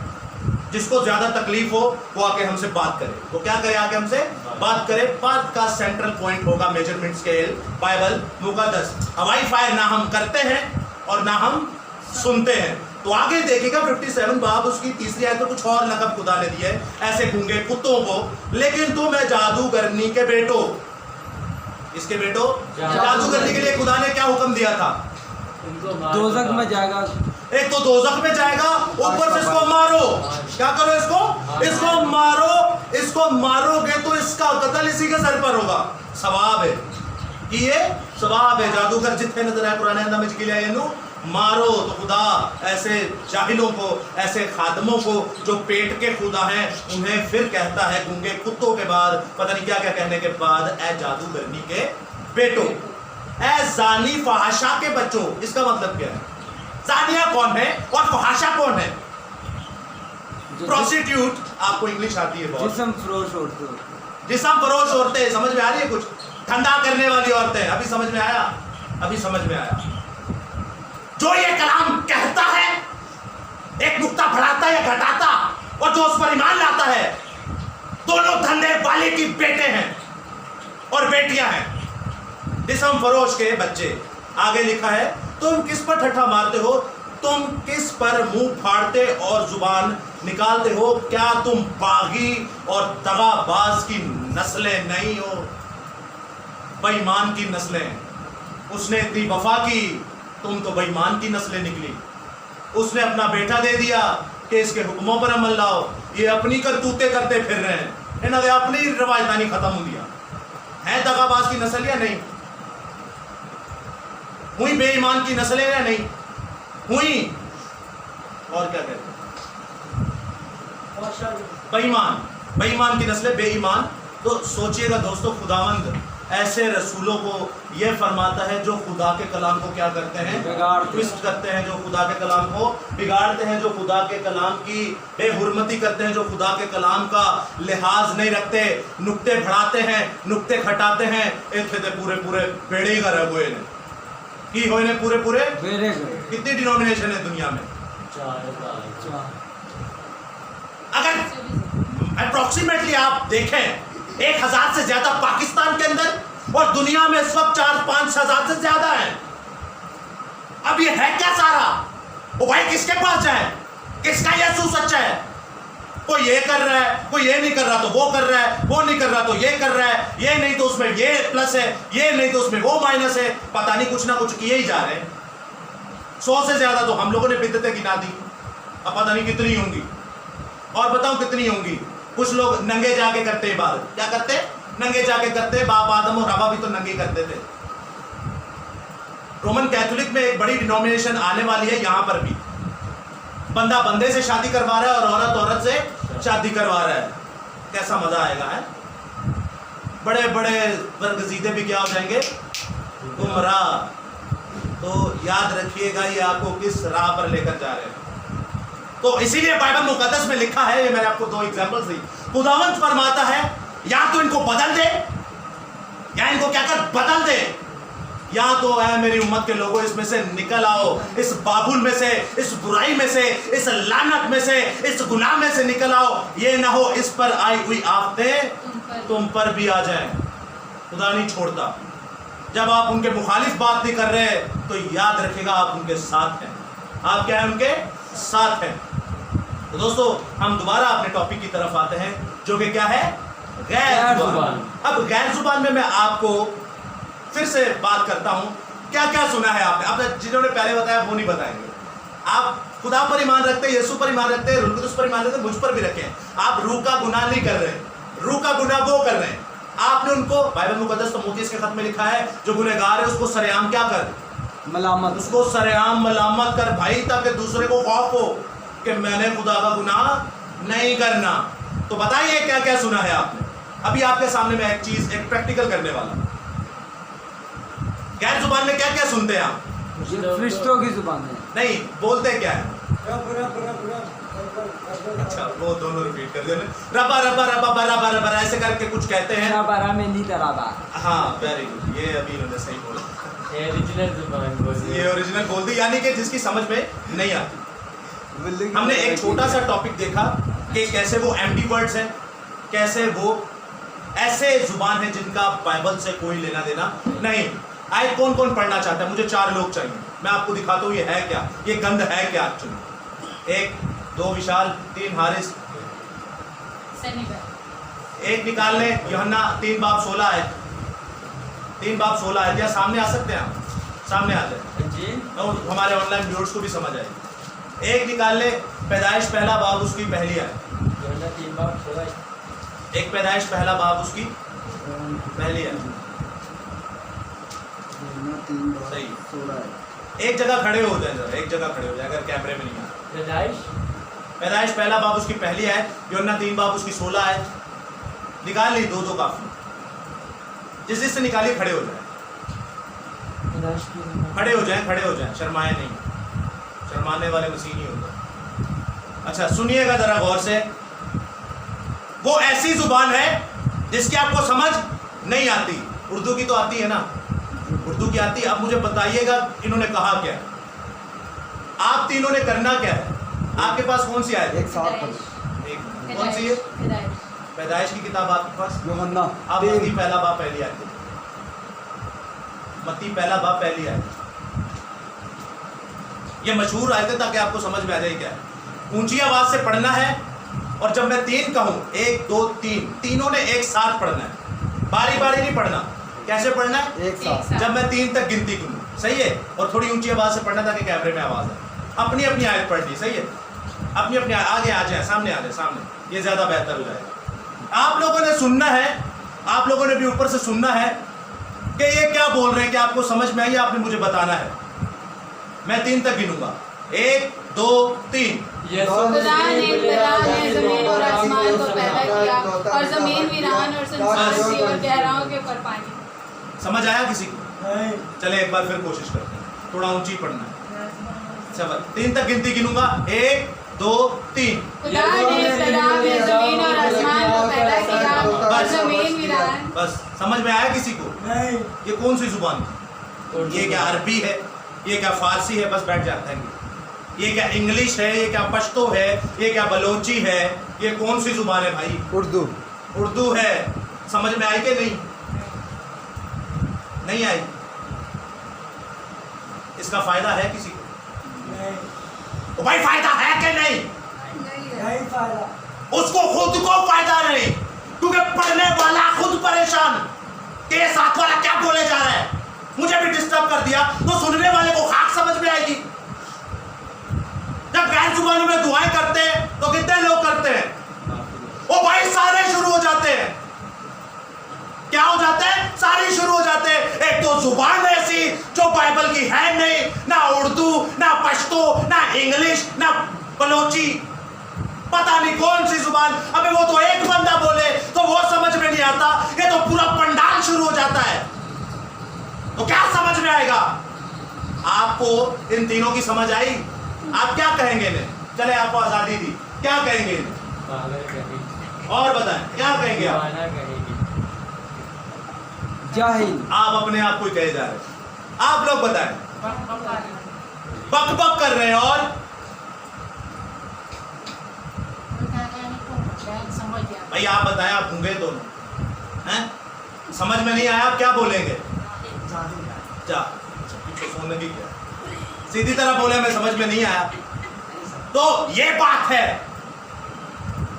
जिसको ज़्यादा तकलीफ हो वो आके हमसे बात करे। वो क्या करे, आके हमसे बात करे। बात का सेंट्रल पॉइंट होगा मेजरमेंट स्केल, बाइबल मुकद्दस। हवाई फायर ना हम करते हैं और ना हम सुनते हैं। तो आगे देखिएगा 57 बाब उसकी तीसरी आयत में कुछ और लक़ब खुदा ने दिए ऐसे गूंगे कुत्तों को। लेकिन तुम है जादूगरनी के बेटो, इसके बेटो जादूगरनी के लिए खुदा ने क्या हुक्म दिया था, इनको मार दोज़ख दो। में जाएगा। एक तो दोज़ख में जाएगा, ऊपर से इसको मारो। क्या करो, इसको मारो। इसको मारोगे तो इसका कत्ल इसी के सर पर होगा। सवाब है कि ये सवाब है। जादूगर जितने नजर आए पुराने अंदाज में किया है, मारो। तो खुदा ऐसे जाहिलों को, ऐसे खादमों को जो पेट के खुदा हैं, उन्हें फिर कहता है गूंगे कुत्तों के बाद, पता नहीं क्या क्या कहने के बाद, ए जादूगरनी के बेटो, ए जानी फहाशा के बच्चों। इसका मतलब क्या है? जानिया कौन है और फहाशा कौन है? प्रोस्टिट्यूट, आपको इंग्लिश आती है बहुत। जिस्म फरोश औरतें, जिस्म फरोश औरतें, समझ में आ रही है कुछ? धंधा करने वाली औरतें, अभी समझ में आया? अभी समझ में आया। जो ये कलाम कहता है, एक नुक्ता बढ़ाता या घटाता, और जो उस पर ईमान लाता है, दोनों धंधे वाले की बेटे हैं और बेटियां हैं, जिस्म फरोश के बच्चे। आगे लिखा है, तुम किस पर ठट्ठा मारते हो, तुम किस पर मुंह फाड़ते और जुबान निकालते हो? क्या तुम बागी और दगाबाज की नस्लें नहीं हो? बेईमान की नस्लें। उसने इतनी वफा की, तुम तो बेईमान की नस्लें निकली। उसने अपना बेटा दे दिया कि इसके हुक्मों पर अमल लाओ। ये अपनी करतूतें करते फिर रहे हैं, इन्होंने अपनी रिवायतानी खत्म हो दिया। है दगाबाज की नस्ल या नहीं हुई? बेईमान की नस्लें या नहीं हुई? और क्या कहते हैं? बेईमान की नस्लें, बेईमान। तो सोचिएगा दोस्तों, खुदावंद ऐसे रसूलों को यह फरमाता है जो खुदा के कलाम को क्या करते हैं, ट्विस्ट करते हैं, जो खुदा के कलाम को बिगाड़ते हैं, जो खुदा के कलाम की बेहुरमती करते हैं, जो खुदा के कलाम का लिहाज नहीं रखते, नुक्ते बढ़ाते हैं, नुक्ते खटाते हैं। एक थे पूरे पूरे बेड़े का रहे ने की होए ने पूरे पूरे बेरे कितनी डिनोमिनेशन है दुनिया में? 4 अगर अप्रोक्सीमेटली आप देखें 1000 से ज्यादा पाकिस्तान के अंदर, और दुनिया में इस वक्त 4-5 हजार से ज्यादा है। अब ये है क्या सारा? वो भाई किसके पास जाए? किसका यीशु सच्चा है? कोई ये कर रहा है, कोई ये नहीं कर रहा तो वो कर रहा है, वो नहीं कर रहा तो ये कर रहा है, ये नहीं तो उसमें ये प्लस है, ये नहीं तो उसमें वो माइनस है। पता नहीं कुछ ना कुछ किए ही जा रहे हैं। 100 से ज्यादा तो हम लोगों ने बिद्दतें गिना दी, अब पता नहीं कितनी होंगी। और बताऊं कितनी होंगी? कुछ लोग नंगे जाके करते इबादत। क्या करते? नंगे जाके करते। बाप आदम और हवा भी तो नंगे करते थे। रोमन कैथोलिक में एक बड़ी डिनोमिनेशन आने वाली है, यहां पर भी बंदा बंदे से शादी करवा रहा है और औरत औरत से शादी करवा रहा है। कैसा मजा आएगा है? बड़े बड़े बरगजीदे भी क्या हो जाएंगे, गुमराह। तो याद रखिएगा ये आपको किस राह पर लेकर जा रहे हैं। तो इसीलिए बाइबल मुकद्दस में लिखा है, ये मैंने आपको 2 एग्जांपल्स दी। खुदावंद फरमाता है या तो इनको बदल दे, या इनको क्या कर बदल दे, या तो है मेरी उम्मत के लोगों इसमें से निकल आओ, इस बाबुल में से, इस बुराई में से, इस लानत में से, इस गुनाह में से निकल आओ। ये ना हो इस पर आई हुई आफतें तुम पर भी आ जाए। खुदा नहीं छोड़ता। जब आप उनके मुखालिफ बात नहीं कर रहे तो याद रखिएगा आप उनके साथ हैं। आप क्या है? उनके साथ हैं। तो दोस्तों हम दोबारा अपने टॉपिक की तरफ आते हैं, जो कि क्या है? गैर जुबान। अब गैर जुबान में मैं आपको फिर से बात करता हूं। क्या क्या सुना है आपने? जिन्होंने पहले बताया वो नहीं बताएंगे। आप खुदा पर ईमान रखते हैं, यीशु पर ईमान रखते हैं, रूह कुदस पर ईमान रखते हैं, मुझ पर भी रखें। आप रूह का गुनाह नहीं कर रहे, रूह का गुनाह वो कर रहे हैं। आपने उनको, बाइबल मुकद्दस तो मोतीस के खत में लिखा है, जो गुनहगार है उसको सरेआम क्या कर? मलामत। उसको सरेआम मलामत कर भाई, ताकि दूसरे को खौफ हो कि मैंने खुदा का गुनाह नहीं करना। तो बताइए क्या क्या सुना है आपने? अभी आपके सामने मैं एक चीज, एक प्रैक्टिकल करने वाला। गैर जुबान में क्या क्या सुनते हैं आप? ये फरिश्तों की जुबान है। नहीं, बोलते क्या है? अच्छा वो दोनों रिपीट कर देना, रबा रबा रबा बरा बरा बरा ऐसे करके कुछ कहते हैं। शाबारा में नी तराबा। हाँ वेरी गुड, ये अभी इन्होंने सही बोला, ये ओरिजिनल जुबान बोली। ये ओरिजिनल बोल दी, यानी कि जिसकी समझ में नहीं आती। हमने एक छोटा सा टॉपिक देखा कि कैसे वो एम्प्टी वर्ड्स हैं, कैसे वो ऐसे जुबान है जिनका बाइबल से कोई लेना देना नहीं। आयत कौन कौन पढ़ना चाहता है? मुझे 4 लोग चाहिए, मैं आपको दिखाता हूँ ये है क्या, ये गंध है क्या एक्चुअली। 1 2 विशाल, 3 हारिस, एक निकाल ले यूहन्ना 3 बाब 16 है, 3 बाब 16 है। क्या सामने आ सकते हैं आप? सामने आ जाए जी। तो हमारे ऑनलाइन व्यूअर्स को भी समझ आए। एक निकाल ले पैदाइश पहला बाब उसकी पहली है, यूहन्ना 3 बाब 16। एक पैदाइश पहला बाब उसकी पहली है, सही। एक जगह खड़े हो जाए जरा, एक जगह खड़े हो जाए अगर कैमरे में नहीं आ। पैदाइश पहला बाब उसकी पहली है, यूहन्ना 3 बाब उसकी 16 है। निकाल ली, 2 काफी, जिससे निकाली खड़े हो जाए, खड़े हो जाए, खड़े हो जाए, शर्माए नहीं, शर्माने वाले मसीह नहीं होते। अच्छा सुनिएगा जरा गौर से, वो ऐसी जुबान है जिसकी आपको समझ नहीं आती। उर्दू की तो आती है ना, उर्दू की आती है। अब मुझे बताइएगा इन्होंने कहा क्या है, आप तीनों ने करना क्या है? आपके पास कौन सी आयत? एक साथ एक कौन सी है? पैदाइश की किताब आपके पास? यूहन्ना आप मत्ती पहला बाब पहली आयत, मत्ती पहला बाब पहली आयत। ये मशहूर आयत है ताकि आपको समझ में आ जाए क्या है। ऊंची आवाज से पढ़ना है, और जब मैं 3 कहूं 1 2 3, तीनों ने एक साथ पढ़ना है, बारी बारी नहीं पढ़ना। कैसे पढ़ना है? एक साथ। जब मैं 3 तक गिनती करूँ, सही है, और थोड़ी ऊंची आवाज से पढ़ना ताकि कैमरे में आवाज आए। अपनी अपनी आयत पढ़नी, सही है, अपनी अपनी आगे आ जाए, सामने आ जाए, सामने, ये ज्यादा बेहतर हो जाएगा। आप लोगों ने सुनना है, आप लोगों ने भी ऊपर से सुनना है कि ये क्या बोल रहे हैं, कि आपको समझ में आई, आपने मुझे बताना है। मैं 3 तक गिनूंगा, 1 2 3। खुदा ने इब्तिदा में ज़मीन और आसमान को पैदा किया, और ज़मीन वीरान और सुनसान थी, और गहराओं के ऊपर पानी। समझ आया किसी को? चले एक बार फिर कोशिश करते हैं, थोड़ा ऊंची पढ़ना है। 3 तक गिनती गिनूंगा, 1 2 3। खुदा ने इब्तिदा में ज़मीन और आसमान को पैदा किया, और ज़मीन वीरान। बस समझ में आया किसी को? नहीं। ये कौन सी जुबान है? ये क्या अरबी है, ये क्या फारसी है? बस बैठ जाते हैं। ये क्या इंग्लिश है, ये क्या पश्तो है, ये क्या बलोची है, ये कौन सी जुबान है भाई? उर्दू। उर्दू है। समझ में आई कि नहीं? नहीं आई? इसका फायदा है किसी को? तो भाई फायदा है कि नहीं? नहीं फायदा। उसको खुद को फायदा नहीं, क्योंकि पढ़ने वाला खुद परेशान कि ये साथ वाला क्या बोले जा रहा है। मुझे भी डिस्टर्ब कर दिया तो सुनने वाले को खाक समझ में आएगी। जब गैर जुबानी में दुआएं करते हैं तो कितने लोग करते हैं? ओ भाई सारे शुरू हो जाते हैं। क्या हो जाते हैं? सारे शुरू हो जाते हैं। एक तो जुबान ऐसी जो बाइबल की है नहीं, ना उर्दू, ना पश्तो, ना इंग्लिश, ना बलोची, पता नहीं कौन सी जुबान। अबे वो तो एक बंदा बोले तो वो समझ में नहीं आता, ये तो पूरा पंडाल शुरू हो जाता है, तो क्या समझ में आएगा? आपको इन तीनों की समझ आई? आप क्या कहेंगे इन्हें? चले आपको आजादी दी, क्या कहेंगे इन्हें? पागल कहेगी, और बताएं क्या कहेंगे आप? दीवाना कहेगी। जाहिल। आप अपने आप को ही कहे जा रहे हैं। आप लोग बताएं। बक बक कर रहे हैं। और भाई आप बताएं, आप होंगे दोनों हैं? समझ में नहीं आया, आप क्या बोलेंगे? जा पीछे सोने की क्या, सीधी तरह बोले मैं समझ में नहीं आया। तो ये बात है,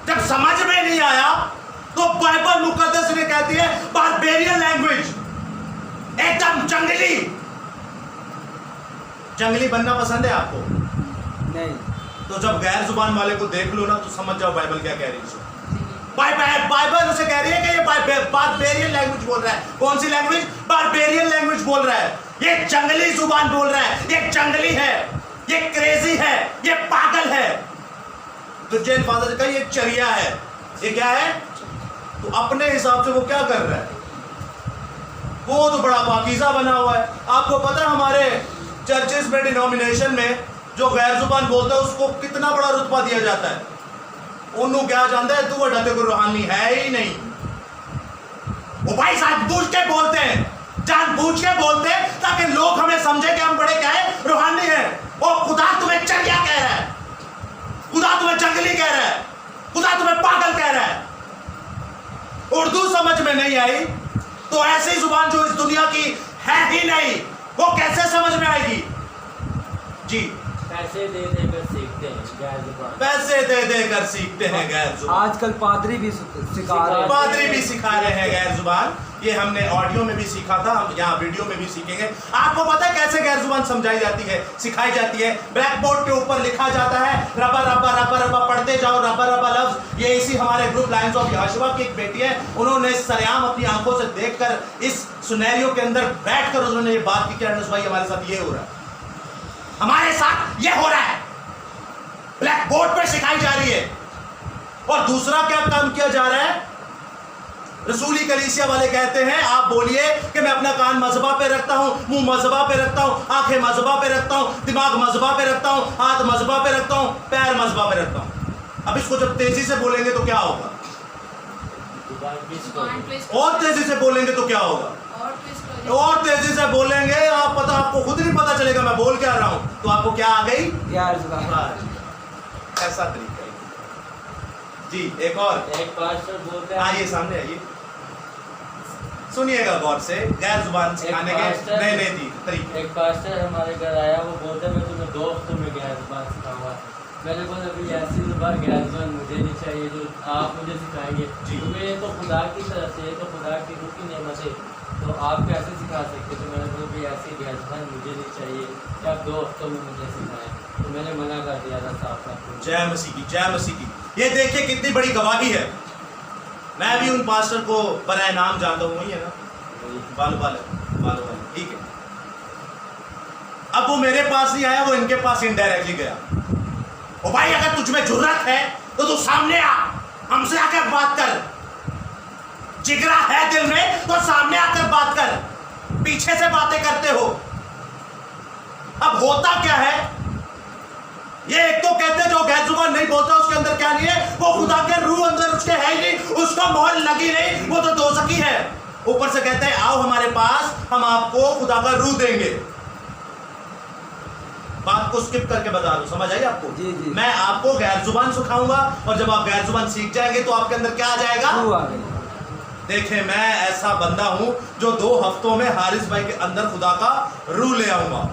जब समझ में नहीं आया तो बाइबल मुकद्दस ने कहती है बारबेरियन लैंग्वेज, एकदम जंगली। जंगली बनना पसंद है आपको? नहीं। तो जब गैर जुबान वाले को देख लो ना तो समझ जाओ बाइबल क्या कह रही है। बाइबल उसे कह रही है कि ये बारबेरियन लैंग्वेज बोल रहा है। कौन सी लैंग्वेज? बारबेरियन लैंग्वेज बोल रहा है। ये जंगली जुबान बोल रहा है, ये जंगली है, ये क्रेजी है, ये पागल है। तो जैन फादर का ये चर्या है। ये क्या है? तो अपने हिसाब से वो क्या कर रहा है? वो तो बड़ा पाकीज़ा बना हुआ है। आपको पता है हमारे चर्चेस में, डिनोमिनेशन में जो गैर जुबान बोलता है उसको कितना बड़ा रुतबा दिया जाता है। उन्होंने क्या जानता है, तू वो ढते को रूहानी है ही नहीं। वो भाई जानबूझ के बोलते हैं, जानबूझ के बोलते हैं ताकि लोग हमें समझे कि हम बड़े क्या है, रूहानी है। ओ खुदा तुम्हें चरिया कह रहा है, खुदा तुम्हें जंगली कह रहा है, खुदा तुम्हें पागल कह रहा है। उर्दू समझ में नहीं आई तो ऐसी जुबान जो इस दुनिया की है ही नहीं, वो कैसे समझ में आएगी? जी, पैसे दे देकर सीखते हैं गैर जुबान। पैसे दे देकर सीखते हैं गैर जुबान। आजकल पादरी भी सिखा रहे हैं। पादरी भी सिखा रहे हैं गैर जुबान। ये हमने ऑडियो में भी सीखा था, हम यहाँ वीडियो में भी सीखेंगे। आपको पता है कैसे गैर जुबान समझाई जाती है, सिखाई जाती है? ब्लैक बोर्ड के ऊपर लिखा जाता है, रबा रबा रबा रबा पढ़ते जाओ, रबा रबा लफ्ज। ये इसी हमारे ग्रुप लायंस ऑफ यहोशुआ की एक बेटी है, उन्होंने सरेआम अपनी आंखों से देखकर इस सिनेरियो के अंदर बैठकर उन्होंने ये बात की कि अनस भाई हमारे साथ ये हो रहा है, हमारे साथ ये हो रहा है। ब्लैक बोर्ड पे सिखाई जा रही है। और दूसरा क्या काम किया जा रहा है? रसूली कलीसिया वाले कहते हैं आप बोलिए कि मैं अपना कान मजहबा पे रखता हूं, मुंह मजहबा पे रखता हूं, आंखें मजहबा पे रखता हूं, दिमाग मजहबा पे रखता हूं, हाथ मजहबा पे रखता हूं, पैर मजहबा पे रखता हूं। अब इसको जब तेजी से बोलेंगे तो क्या होगा? और तेजी से बोलेंगे तो क्या होगा? और तेजी से बोलेंगे, आप पता, आपको खुद नहीं पता चलेगा मैं बोल क्या रहा हूं। तो आपको क्या आ गई? गैर जुबान। ऐसा तरीका है जी। एक और, एक पास्टर बोलते हैं, आइए सामने आइए, सुनिएगा गौर से। गैर जुबान सिखाने के नए नए तरीके। एक पास्टर हमारे घर आया, वो बोलते हैं मैं तुम्हें 2 हफ्तों में गैर जुबान सिखाऊंगा। मैंने बोला अभी ऐसी जुबान गैर जुबान मुझे नहीं चाहिए जो आप मुझे सिखाएंगे। क्योंकि ये तो खुदा की तरफ से, ये तो खुदा की रूह की नेमत है, तो आप कैसे सिखा सकते? तो मैंने बोला भाई ऐसी गैर जुबान मुझे नहीं चाहिए कि आप 2 हफ्तों में मुझे सिखाएं। तो मैंने मना कर दिया था साफ साफ। जय मसीह की, जय मसीह की। ये देखिए कितनी बड़ी गवाही है। मैं भी उन पास्टर को बराए नाम जानता हूँ, वही है ना, बालू वाले, ठीक है। अब वो मेरे पास नहीं आया, वो इनके पास इनडायरेक्टली गया। ओ भाई अगर तुझ में जुर्रत है तो तू सामने आ, हमसे आकर बात कर। जिगरा है दिल में तो सामने आकर बात कर, पीछे से बातें करते हो। अब होता क्या है, ये एक तो कहते जो गैर जुबान नहीं बोलता उसके अंदर क्या नहीं है, वो खुदा के रूह अंदर उसके है ही नहीं, उसका मोहर लगी नहीं, वो तो दोज़खी है। ऊपर से कहते हैं आओ हमारे पास, हम आपको खुदा का रूह देंगे। बात को स्किप करके बता दूं, समझ आई आपको? जी जी। मैं आपको गैर जुबान सिखाऊंगा और जब आप गैर जुबान सीख जाएंगे तो आपके अंदर क्या आ जाएगा? रूह आ गई। देखें मैं ऐसा बंदा हूं जो 2 हफ्तों में हारिस भाई के अंदर खुदा का रूह ले आऊंगा।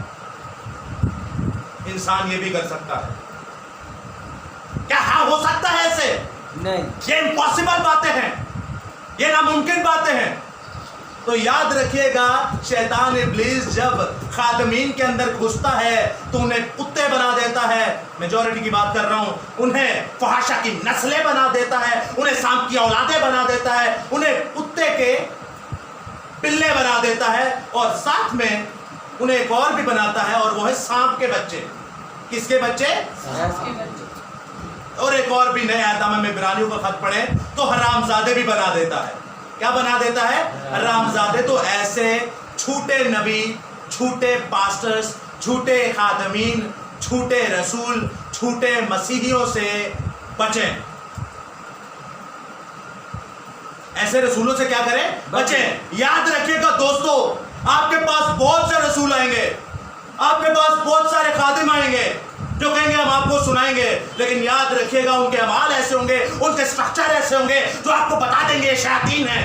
इंसान ये भी कर सकता है क्या? हाँ हो सकता है ऐसे? नहीं, ये इम्पॉसिबल बातें हैं, ये नामुमकिन बातें हैं। तो याद रखिएगा, शैतान इब्लीस जब खादमीन के अंदर घुसता है तो उन्हें कुत्ते बना देता है। मेजॉरिटी की बात कर रहा हूं। उन्हें फहाशा की नस्लें बना देता है, उन्हें सांप की औलादें बना देता है, उन्हें कुत्ते के पिल्ले बना देता है, और साथ में उन्हें एक और भी बनाता है, और वो है सांप के बच्चे। किसके बच्चे? और एक और भी नए आयत में इब्रानियों का खत पढ़े तो हरामजादे भी बना देता है। क्या बना देता है? हरामजादे। तो ऐसे झूठे नबी, झूठे पास्टर्स, झूठे खादमीन, झूठे रसूल, झूठे मसीहियों से बचें। ऐसे रसूलों से क्या करें? बचें। याद रखिएगा दोस्तों, आपके पास बहुत से रसूल आएंगे, आपके पास बहुत सारे खादिम आएंगे जो कहेंगे हम आपको सुनाएंगे, लेकिन याद रखिएगा उनके अमाल ऐसे होंगे, उनके स्ट्रक्चर ऐसे होंगे जो आपको बता देंगे शैतान है।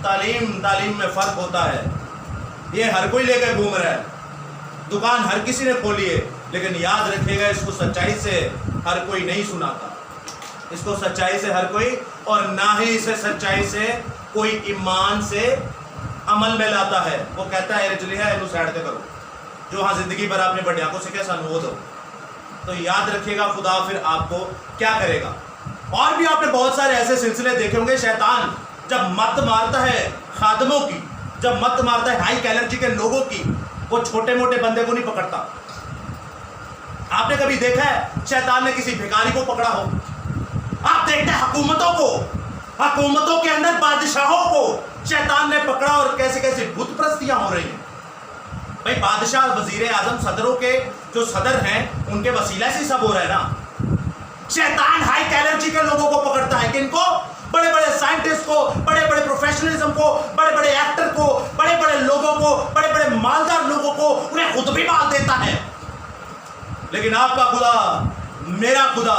तालीम में फर्क होता है। ये हर कोई लेकर घूम रहा है, दुकान हर किसी ने खोली है, लेकिन याद रखिएगा इसको सच्चाई से हर कोई नहीं सुनाता, इसको सच्चाई से हर कोई, और ना ही इसे सच्चाई से कोई ईमान से अमल में लाता है। वो कहता है रजली है इनू साइड करो, जो हाँ जिंदगी भर आपने बढ़िया से कैसा अनुभव दो। तो याद रखिएगा खुदा फिर आपको क्या करेगा। और भी आपने बहुत सारे ऐसे सिलसिले देखे होंगे, शैतान जब मत मारता है खादमों की, जब मत मारता है हाई कैलर्जी के लोगों की, वो छोटे मोटे बंदे को नहीं पकड़ता। आपने कभी देखा है शैतान ने किसी भिखारी को पकड़ा हो? आप देखते हैं हुकूमतों के अंदर बादशाहों को शैतान ने पकड़ा, और कैसे कैसे बुत प्रस्तियां हो रही हैं। भाई बादशाह, वजीर आजम, सदरों के जो सदर हैं उनके वसीला से सब हो रहा है ना। शैतान हाई कैलोरी के लोगों को पकड़ता है, किनको? बड़े बड़े साइंटिस्ट को, बड़े बड़े प्रोफेशनलिज्म को, बड़े बड़े एक्टर को, बड़े बड़े लोगों को, बड़े बड़े मालदार लोगों को, उन्हें खुद भी माल देता है। लेकिन आपका खुदा, मेरा खुदा,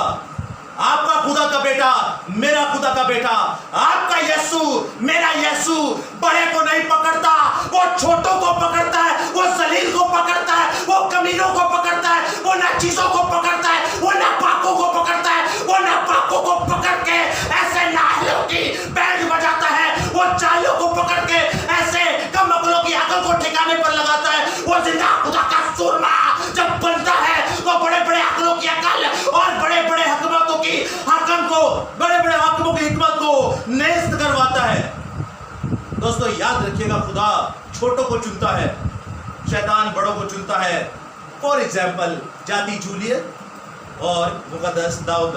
आपका खुदा का बेटा, मेरा खुदा का बेटा, आपका यीशु, मेरा यीशु बड़े को नहीं पकड़ता, वो छोटों को पकड़ता है, वो जलील को पकड़ता है, वो कमीनों को पकड़ता है, वो नाचीजों को पकड़ता है, वो नापाकों को पकड़ता है, वो नापाकों को पकड़ के ऐसे नाहलों की बैंड बजाता है, वो चालियों को पकड़ के ऐसे कम अकलों की अकल को ठिकाने पर लगाता है। वो जिंदा खुदा का सुरमा जब बनता है वो बड़े बड़े अकलों की अकल और बड़े बड़े हकमतों की हकम को, बड़े बड़े हकमों की हिकमत को नेस्त करवाता है। दोस्तों याद रखिएगा, खुदा छोटों को चुनता है, शैतान बड़ों को चुनता है। फॉर एग्जाम्पल जाति जूलियत और मुकद्दस दाऊद।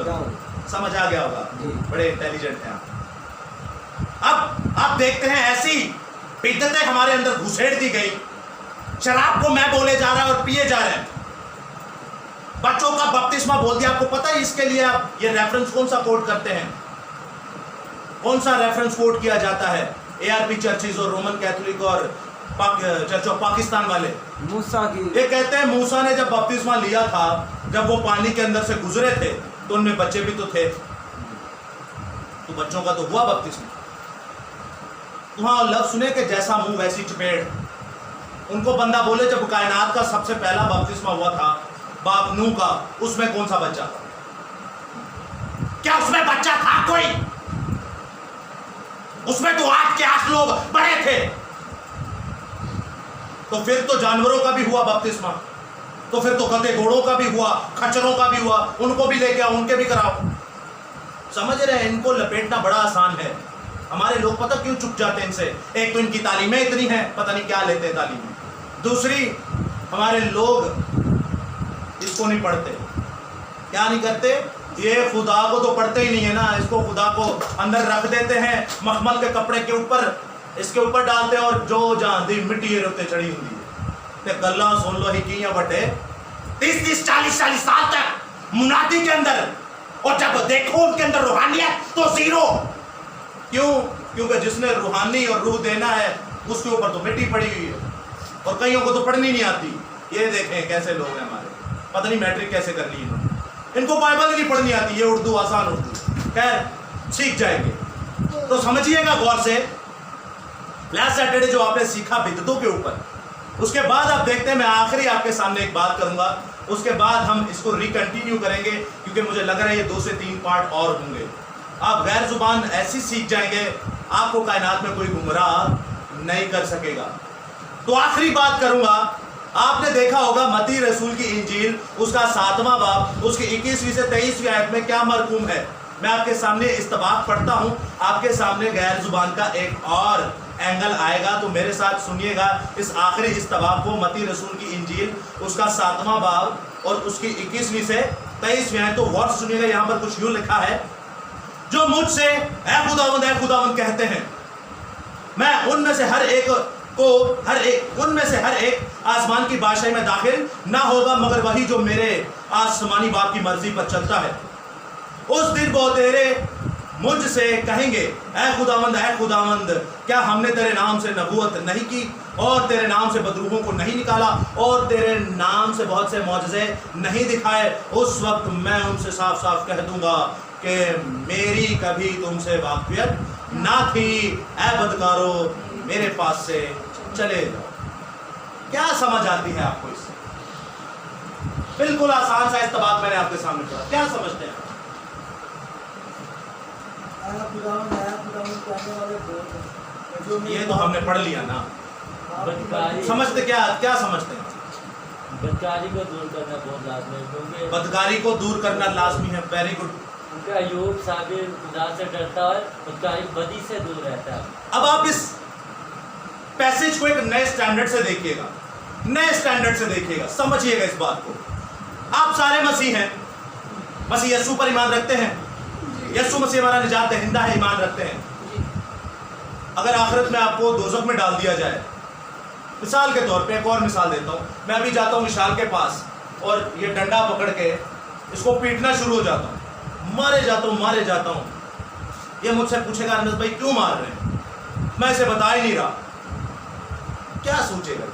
समझ आ गया होगा, बड़े इंटेलिजेंट हैं आप। अब आप देखते हैं ऐसी बिद्दतें हमारे अंदर घुसेड़ दी गई, शराब को मैं बोले जा रहा है और पिए जा रहे हैं, बच्चों का बपतिस्मा बोल दिया। आपको पता है इसके लिए आप ये रेफरेंस कौन सा कोट करते हैं? कौन सा रेफरेंस कोट किया जाता है? ARP चर्चेज और रोमन कैथोलिक और चर्च ऑफ पाकिस्तान वाले मूसा की, ये कहते हैं मूसा ने जब बपतिस्मा लिया था, जब वो पानी के अंदर से गुजरे थे तो उनमें बच्चे भी तो थे, तो बच्चों का तो हुआ बपतिस्मा। वहां लफ्ज सुने कि जैसा मुंह वैसी चपेट। उनको बंदा बोले जब कायनात का सबसे पहला बपतिस्मा हुआ था बाप नूह का, उसमें कौन सा बच्चा था? क्या उसमें बच्चा था कोई? उसमें तो 8 के 8 लोग बड़े थे। तो फिर तो जानवरों का भी हुआ बपतिस्मा, तो फिर तो गधे घोड़ों का भी हुआ, खच्चरों का भी हुआ, उनको भी लेके आओ, उनके भी कराओ। समझ रहे हैं? इनको लपेटना बड़ा आसान है। हमारे लोग पता क्यों चुप जाते हैं इनसे? एक तो इनकी तालीमें इतनी हैं, पता नहीं क्या लेते हैं तालीमें। दूसरी, हमारे लोग इसको नहीं पढ़ते। क्या नहीं करते? ये खुदा को तो पढ़ते ही नहीं है ना, इसको खुदा को अंदर रख देते हैं मखमल के कपड़े के ऊपर, इसके ऊपर डालते हैं और जो जाती मिट्टी रोते चढ़ी होती है। तो गल्ला सुन लो ही की बटे 30-30, 40-40 साल तक मुनादी के अंदर, और जब देखो उनके अंदर रूहानियत तो जीरो। क्यों? क्योंकि जिसने रूहानी और रूह देना है उसके ऊपर तो मिट्टी पड़ी हुई है, और कईयों को तो पढ़नी नहीं आती। ये देखें कैसे लोग हैं हमारे, पता नहीं मैट्रिक कैसे कर ली इन्होंने, इनको बाइबल ही नहीं पढ़नी आती। ये उर्दू, आसान उर्दू, खैर सीख जाएंगे। तो समझिएगा गौर से, लास्ट सैटरडे जो आपने सीखा बिद्दतों के ऊपर, उसके बाद आप देखते हैं मैं आखिरी आपके सामने एक बात करूंगा, उसके बाद हम इसको रिकंटिन्यू करेंगे, क्योंकि मुझे लग रहा है ये 2 से 3 पार्ट और होंगे। आप गैर जुबान ऐसी सीख जाएंगे, आपको कायनात में कोई गुमराह नहीं कर सकेगा। तो आखिरी बात करूंगा, आपने देखा होगा मत्ती रसूल की इंजील, उसका 7वां बाब, उसकी 21वीं से 23वीं आयत में क्या मरकूम है। मैं आपके सामने इस्तबाक पढ़ता हूं, आपके सामने गैर जुबान का एक और एंगल आएगा, तो मेरे साथ सुनिएगा इस आखिरी इस्तबाक को। मत्ती रसूल की इंजील, उसका 7वां बाब और उसकी 21वीं से 23वीं आयत। तो गौर से सुनिएगा, यहां पर कुछ यूं लिखा है, जो मुझसे ऐ खुदावंद कहते हैं, मैं उनमें से हर एक आसमान की बादशाही में दाखिल ना होगा, मगर वही जो मेरे आसमानी बाप की मर्जी पर चलता है। उस दिन वो तेरे मुझसे कहेंगे, ऐ खुदावंद, क्या हमने तेरे नाम से नबूवत नहीं की, और तेरे नाम से बदरूहों को नहीं निकाला, और तेरे नाम से बहुत से मौजज़े नहीं दिखाए? उस वक्त मैं उनसे साफ साफ कह दूंगा कि मेरी कभी तुमसे वाक़ियत ना थी, ऐ बदकारो, मेरे पास से चले जाओ। क्या समझ आती है आपको इससे? बिल्कुल आसान सा इस्तबाक मैंने आपके सामने पढ़ा, क्या समझते हैं? ये तो हमने पढ़ लिया ना, समझते क्या समझते हैं? बदकारी को दूर करना बहुत लाजमी है, क्योंकि बदकारी को दूर करना लाजमी है। Very good. उनका अय्यूब साबिर खुदा से डरता है, बदकारी बदी से दूर रहता है। अब आप इस पैसेज को एक नए स्टैंडर्ड से देखिएगा, नए स्टैंडर्ड से देखिएगा, समझिएगा इस बात को। आप सारे मसीह हैं, मसीह यीशु पर ईमान रखते हैं, यीशु मसीह हमारा निजात दहिंदा है, ईमान रखते हैं। अगर आखिरत में आपको दोज़ख में डाल दिया जाए, मिसाल के तौर पे एक और मिसाल देता हूँ, मैं अभी जाता हूँ विशाल के पास, और ये डंडा पकड़ के इसको पीटना शुरू हो जाता हूँ, मारे जाता हूँ। ये मुझसे पूछेगा अनस भाई क्यों मार रहे हैं, मैं इसे बता ही नहीं रहा। क्या सोचेगा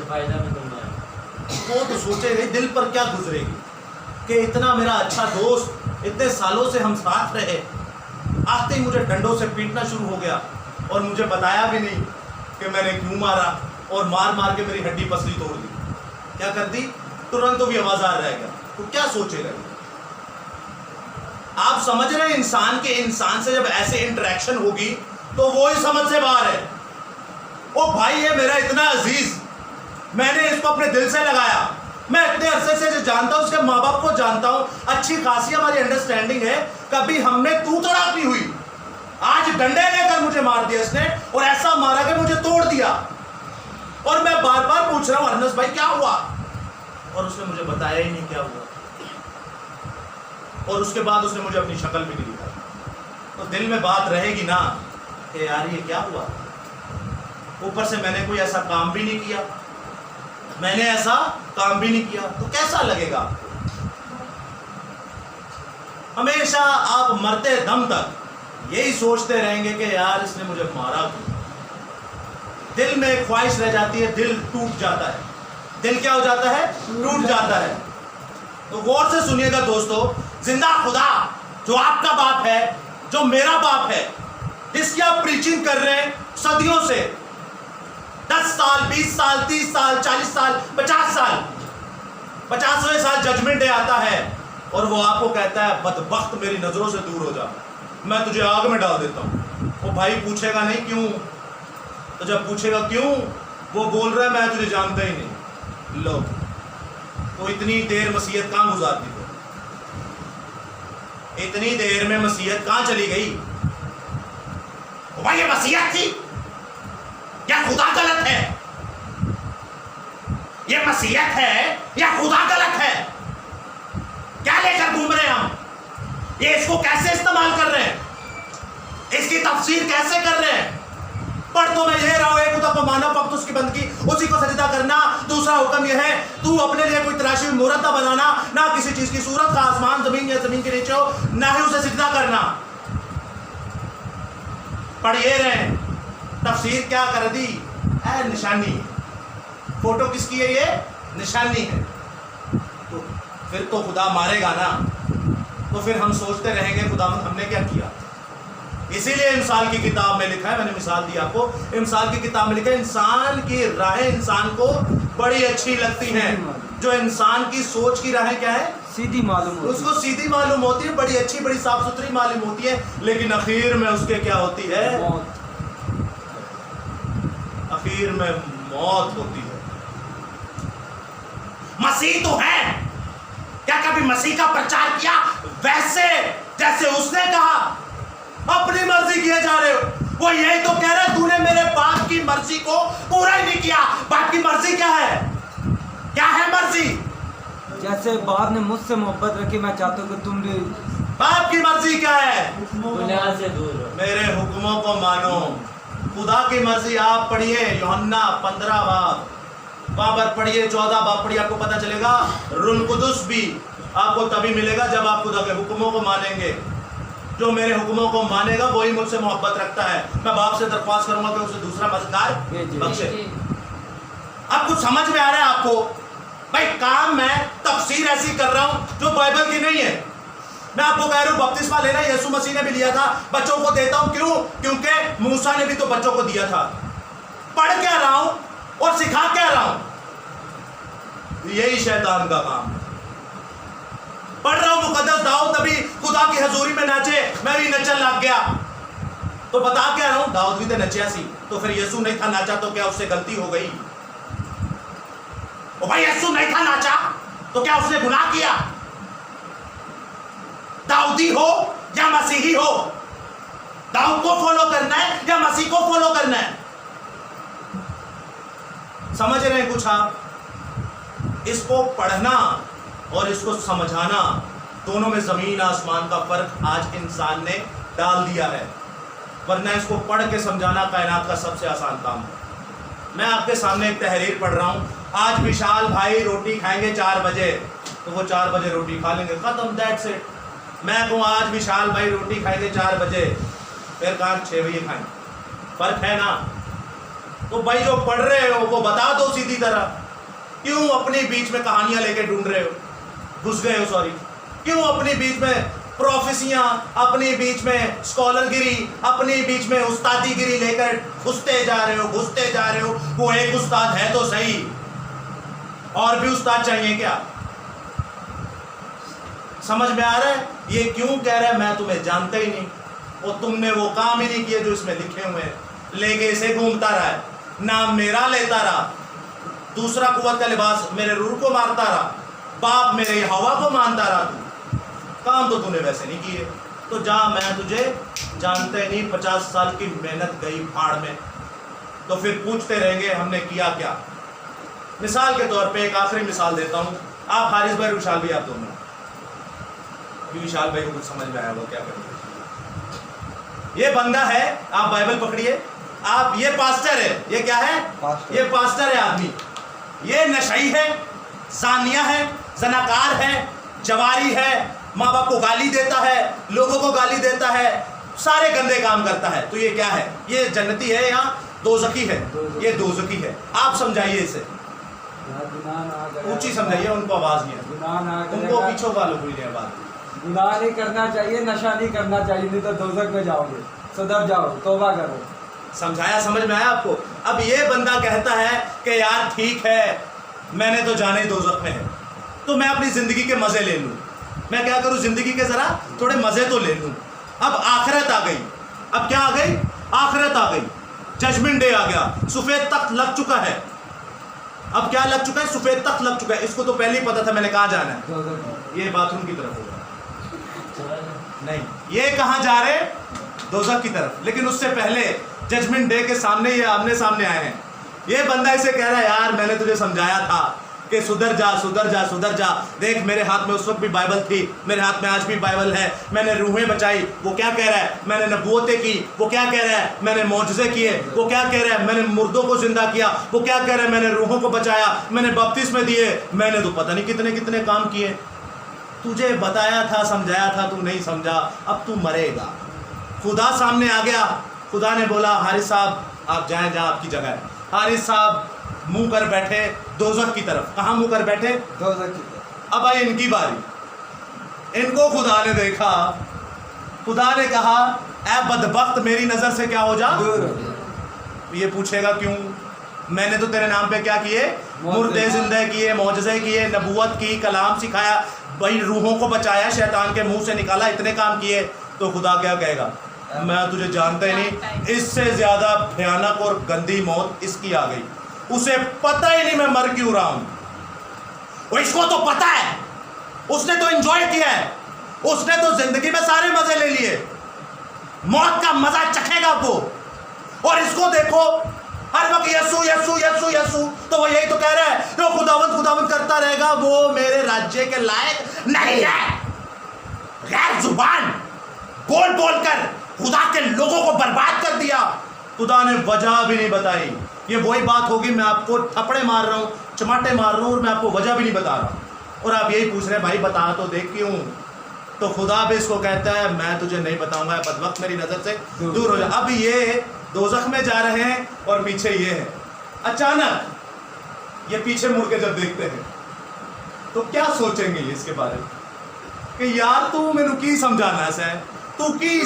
फायदा में तुम नहीं। वो तो सोचेगा ही, दिल पर क्या गुजरेगी कि इतना मेरा अच्छा दोस्त, इतने सालों से हम साथ रहे, आते ही मुझे डंडों से पीटना शुरू हो गया और मुझे बताया भी नहीं कि मैंने क्यों मारा, और मार के मेरी हड्डी पसली तोड़ दी। क्या कर दी? तुरंत तो भी आवाज़ार रह गया। तो क्या सोचेगा? आप समझ रहे हैं इंसान से जब ऐसे इंटरेक्शन होगी तो वो ही समझ से बाहर है। ओ भाई, ये मेरा इतना अजीज, मैंने इसको अपने दिल से लगाया, मैं इतने अरसे से जानता हूं, उसके माँ बाप को जानता हूं, अच्छी खासी हमारी अंडरस्टैंडिंग है, कभी हमने तू तड़ाक नहीं हुई। आज डंडे लेकर मुझे मार दिया इसने, और ऐसा मारा कि मुझे तोड़ दिया, और मैं बार बार पूछ रहा हूं अरनस भाई क्या हुआ, और उसने मुझे बताया ही नहीं क्या हुआ। और उसके बाद उसने मुझे अपनी शक्ल भी नहीं दिखाई। तो दिल में बात रहेगी ना कि यार ये क्या हुआ। ऊपर से मैंने कोई ऐसा काम भी नहीं किया, तो कैसा लगेगा? हमेशा आप मरते दम तक यही सोचते रहेंगे कि यार इसने मुझे मारा क्यों। दिल में एक ख्वाहिश रह जाती है, दिल टूट जाता है। दिल क्या हो जाता है? टूट जाता है। तो गौर से सुनिएगा दोस्तों, जिंदा खुदा जो आपका बाप है, जो मेरा बाप है, जिसकी आप प्रीचिंग कर रहे हैं सदियों से, 10 साल, 20 साल, 30 साल, 40 साल, 50 साल, 50वें साल जजमेंट डे आता है और वो आपको कहता है बदबख्त मेरी नजरों से दूर हो जा, मैं तुझे आग में डाल देता हूं। वो भाई पूछेगा नहीं क्यों, तो जब पूछेगा क्यों, वो बोल रहा है मैं तुझे जानता ही नहीं। लो, तो इतनी देर मसीहत कहां गुजार दी? इतनी देर में मसीहत कहां चली गई? भाई ये मसीहत थी या खुदा गलत है? ये मसीहत है या खुदा गलत है? क्या लेकर घूम रहे हैं हम? ये इसको कैसे इस्तेमाल कर रहे हैं? इसकी तफसीर कैसे कर रहे हैं? पढ़ तो मैं यह रहा हूं, एक खुदा को मानो, फक्त उसकी बंदगी, उसी को सजदा करना। दूसरा हुक्म यह है, तू अपने लिए कोई तराशी हुई मूरत ना बनाना, ना किसी चीज की सूरत का आसमान जमीन या जमीन के नीचे हो, ना ही उसे सजदा करना। पढ़ ये रहे, तफसीर क्या कर दी? निशानी। फोटो किसकी है? ये निशानी है। तो फिर तो खुदा मारेगा ना, तो फिर हम सोचते रहेंगे खुदावंद हमने क्या किया। इसीलिए इमसाल की किताब में लिखा है, मैंने मिसाल दी आपको, इमसाल की किताब में लिखा है इंसान की राहें इंसान को बड़ी अच्छी लगती हैं। जो इंसान की सोच की राहें क्या है? सीधी मालूम होती है, उसको सीधी मालूम होती है, बड़ी अच्छी, बड़ी साफ सुथरी मालूम होती है, लेकिन आखिर में उसके क्या होती है? आखिर में मौत होती है। मसीह तो है, क्या कभी मसीह का प्रचार किया वैसे जैसे उसने कहा? अपनी मर्जी किए जा रहे हो। वो यही तो कह रहे, तूने मेरे बाप की मर्जी को पूरा ही नहीं किया। बाप की मर्जी क्या है? क्या है मर्जी? जैसे बाप ने मुझसे मोहब्बत रखी, मैं चाहता हूँ कि तुम भी। बाप की मर्जी क्या है? गुनाह से दूर रहो, मेरे हुक्मों को मानो। खुदा की मर्जी आप पढ़िए, यूहन्ना 15 बाब, वहां पर पढ़िए, 14 बाब पढ़िए, आपको पता चलेगा रूह कुदुस भी आपको तभी मिलेगा जब आप खुदा के हुक्मों को मानेंगे। जो मेरे हुक्मों को मानेगा वही मुझसे मोहब्बत रखता है। मैं बाप से दरख्वास्त करूंगा कि उसे दूसरा मददगार बख्शे। अब कुछ समझ में आ रहा है आपको? भाई काम मैं तफसीर ऐसी कर रहा हूं जो बाइबल की नहीं है। मैं आपको कह रहा हूं बपतिस्मा लेना यीशु मसीह ने भी लिया था, बच्चों को देता हूं। क्यों? क्योंकि मूसा ने भी तो बच्चों को दिया था। पढ़ क्या रहा हूं और सिखा क्या रहा हूं? यही शैतान का काम है। पढ़ रहा हूं मुकद्दस दाऊद नबी खुदा की हजूरी में नाचे, मैं भी नचन लग गया, तो बता क्या रहा हूं? दाऊद भी तो नचिया सी, तो फिर यीशु नहीं था नाचा तो क्या उससे गलती हो गई? ओ भाई, यीशु नहीं था नाचा तो क्या उसने गुनाह किया? दाऊदी हो या मसीही हो, दाऊद को फॉलो करना है या मसीह को फॉलो करना है? समझ रहे हैं कुछ आप? इसको पढ़ना और इसको समझाना, दोनों में जमीन आसमान का फर्क आज इंसान ने डाल दिया है। वरना इसको पढ़ के समझाना कायनात का सबसे आसान काम है। मैं आपके सामने एक तहरीर पढ़ रहा हूँ आज विशाल भाई रोटी खाएंगे 4 बजे, तो वो 4 बजे रोटी खा लेंगे, खत्म, दैट्स इट। मैं कहूँ आज विशाल भाई रोटी खाएंगे 4 बजे, फिर कहाँ 6 बजे खाएंगे, फर्क है ना। तो भाई जो पढ़ रहे हो वो बता दो सीधी तरह, क्यों अपने बीच में कहानियां लेके ढूंढ रहे हो, घुस गए हो, सॉरी, क्यों अपने बीच में प्रोफेसियां, अपने बीच में स्कॉलरगिरी, अपने बीच में उस्तादीगिरी लेकर घुसते जा रहे हो। वो एक उस्ताद है तो सही, और भी उस्ताद चाहिए क्या? समझ में आ रहा है ये क्यों कह रहा है? मैं तुम्हें जानता ही नहीं, और तुमने वो काम ही नहीं किए जो इसमें लिखे हुए हैं, लेके इसे घूमता रहा है, नाम मेरा लेता रहा, दूसरा कुव्वत का लिबास मेरे रूह को मारता रहा, बाप मेरे हवा को मानता रहा। तू काम तो तूने वैसे नहीं किए, तो जा, मैं तुझे जानते नहीं, 50 साल की मेहनत गई भाड़ में, तो फिर पूछते रहेंगे हमने किया क्या। मिसाल के तौर पे एक आखिरी मिसाल देता हूँ, आप हारिस भाई, विशाल भाई, आप दोनों, विशाल भाई को कुछ समझ में आया वो क्या करेंगे। ये बंदा है, आप बाइबल पकड़िए, आप, ये पास्टर है, ये क्या है, ये पास्टर है आदमी, ये नशई है, सानिया है, जनाकार है, जवारी है, माँ बाप को गाली देता है, लोगों को गाली देता है, सारे गंदे काम करता है। तो ये क्या है? ये जन्नती है या दोजखी है? ये दोजखी है। आप समझाइए इसे, ऊंची समझाइए, उनको आवाज नहीं है, उनको पीछे वालों को नहीं आवाज। गुनाह नहीं करना चाहिए, नशा नहीं करना चाहिए, नहीं तो दोजख में जाओगे, सुधर जाओ, तौबा करो। समझाया, समझ में आया आपको? अब ये बंदा कहता है कि यार ठीक है, मैंने तो जाने ही दोजख में है, तो मैं अपनी जिंदगी के मजे ले लूं, मैं क्या करूं, जिंदगी के जरा थोड़े मजे तो ले लूं। अब आखिरत आ गई, अब क्या आ गई? आखिरत आ गई, जजमेंट डे आ गया, सफेद तख्त लग चुका है। अब क्या लग चुका है? सफेद तख्त लग चुका है। इसको तो पहले ही पता था मैंने कहाँ जाना है, ये बाथरूम की तरफ होगा, नहीं, ये कहाँ जा रहे? दोजख की तरफ। लेकिन उससे पहले जजमेंट डे के सामने ये आमने सामने आए हैं। ये बंदा इसे कह रहा है, यार मैंने तुझे समझाया था कि सुधर जा, सुधर जा, सुधर जा, देख मेरे हाथ में उस वक्त भी बाइबल थी, मेरे हाथ में आज भी बाइबल है, मैंने रूहें बचाई, वो क्या कह रहा है, मैंने नबूवतें की, वो क्या कह रहा है, मैंने मौजज़े किए, वो क्या कह रहा है, मैंने मुर्दों को जिंदा किया, वो क्या कह रहा है, मैंने रूहों को बचाया, मैंने बपतिस्मे दिए, मैंने तो पता नहीं कितने कितने काम किए। तुझे बताया था, समझाया था, तू नहीं समझा, अब तू मरेगा। खुदा सामने आ गया, खुदा ने बोला हारिस साहब आप जाएं जहाँ आपकी जगह है। हारिस साहब मुंह कर बैठे दोजख की तरफ। कहाँ मुंह कर बैठे? दोजख की तरफ। अब आई इनकी बारी। इनको खुदा ने देखा, खुदा ने कहा ऐ बदबख्त मेरी नज़र से क्या हो जा, ये पूछेगा क्यों? मैंने तो तेरे नाम पे क्या किए? मुर्दे जिंदा किए, मौजज़े किए, नबूवत की, कलाम सिखाया, भाई रूहों को बचाया, शैतान के मुंह से निकाला, इतने काम किए। तो खुदा क्या कहेगा? मैं तुझे जानता ही नहीं, इससे ज़्यादा भयानक और गंदी मौत इसकी आ गई, उसे पता ही नहीं मैं मर क्यों रहा हूं। वो इसको तो पता है, उसने तो एंजॉय किया है, उसने तो जिंदगी में सारे मजे ले लिए, मौत का मजा चखेगा वो। और इसको देखो हर वक्त यीशु यीशु यीशु यीशु, तो वो यही तो कह रहा है, तो खुदावंद खुदावंद करता रहेगा, वो मेरे राज्य के लायक नहीं है। गैर जुबान बोल बोल कर खुदा के लोगों को बर्बाद कर दिया, खुदा ने वजह भी नहीं बताई। ये वही बात होगी, मैं आपको थप्पड़े मार रहा हूँ, चमाटे मार रहा हूँ, और मैं आपको वजह भी नहीं बता रहा, और आप यही पूछ रहे हैं भाई बता तो देख क्यों। तो खुदा भी इसको कहता है मैं तुझे नहीं बताऊंगा, बदवक्त मेरी नज़र से दूर हो जा। अब ये दोजख में जा रहे हैं और पीछे ये है। अचानक ये पीछे मुड़ के जब देखते हैं तो क्या सोचेंगे इसके बारे में कि यार तू मैनू की समझाना है, तू की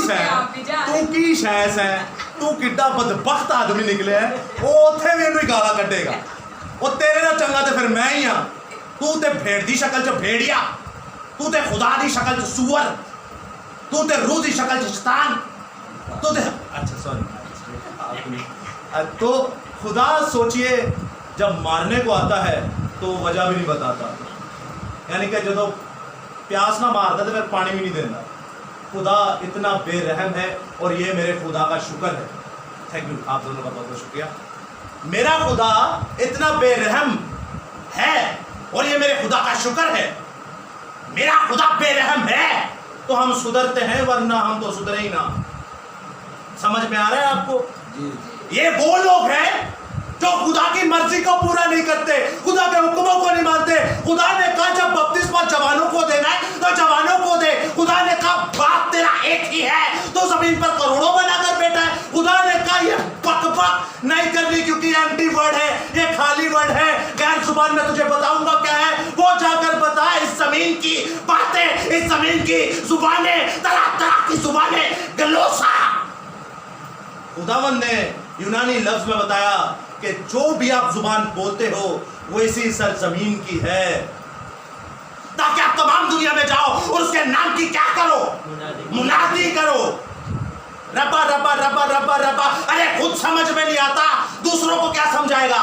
शैस है, तू किड्डा बदबख्त आदमी निकले है, वो उत्थे भी इन्हें गाला कटेगा, वो तेरे ना चंगा तो फिर मैं ही हाँ। तू ते भेड़ दी शक्ल च भेड़िया, तू ते खुदा दी शक्ल च सूअर, तू ते रूह दी शक्ल च शैतान, तू ते अच्छा सॉरी। तो खुदा सोचिए जब मारने को आता है तो वजह भी नहीं बताता, यानी कि जो तो प्यास ना मारता तो फिर पानी भी नहीं देता। खुदा इतना बेरहम है, और ये मेरे खुदा का शुक्र है। थैंक यू, आप दोनों का बहुत बहुत शुक्रिया। मेरा खुदा इतना बेरहम है और ये मेरे खुदा का शुक्र है। मेरा खुदा बेरहम है तो हम सुधरते हैं, वरना हम तो सुधरे ही ना। समझ में आ रहा है आपको? ये वो लोग हैं जो खुदा की मर्जी को पूरा नहीं करते, खुदा के हुक्मों को नहीं मानते। खुदा ने कहा जब बपतिस्मा जवानों को देना है तो जवानों को दे। खुदा ने कहा बाप तेरा एक ही है, तो जमीन पर करोड़ों बनाकर बैठा है। खुदा ने कहा ये बकबक नहीं करनी क्योंकि एम्प्टी वर्ड है, ये खाली वर्ड है, गैर जुबान में तुझे बताऊंगा क्या है, वो जाकर बता। इस जमीन की बातें, इस जमीन की जुबानें, तरह तरह की जुबानें, गलोसा। खुदावंद ने यूनानी लफ्ज में बताया कि जो भी आप जुबान बोलते हो वो इसी सरजमीन की है, ताकि आप तमाम दुनिया में जाओ और उसके नाम की क्या करो, मुनादी करो। रब्बा रब्बा रब्बा रब्बा रब्बा, अरे खुद समझ में नहीं आता, दूसरों को क्या समझाएगा।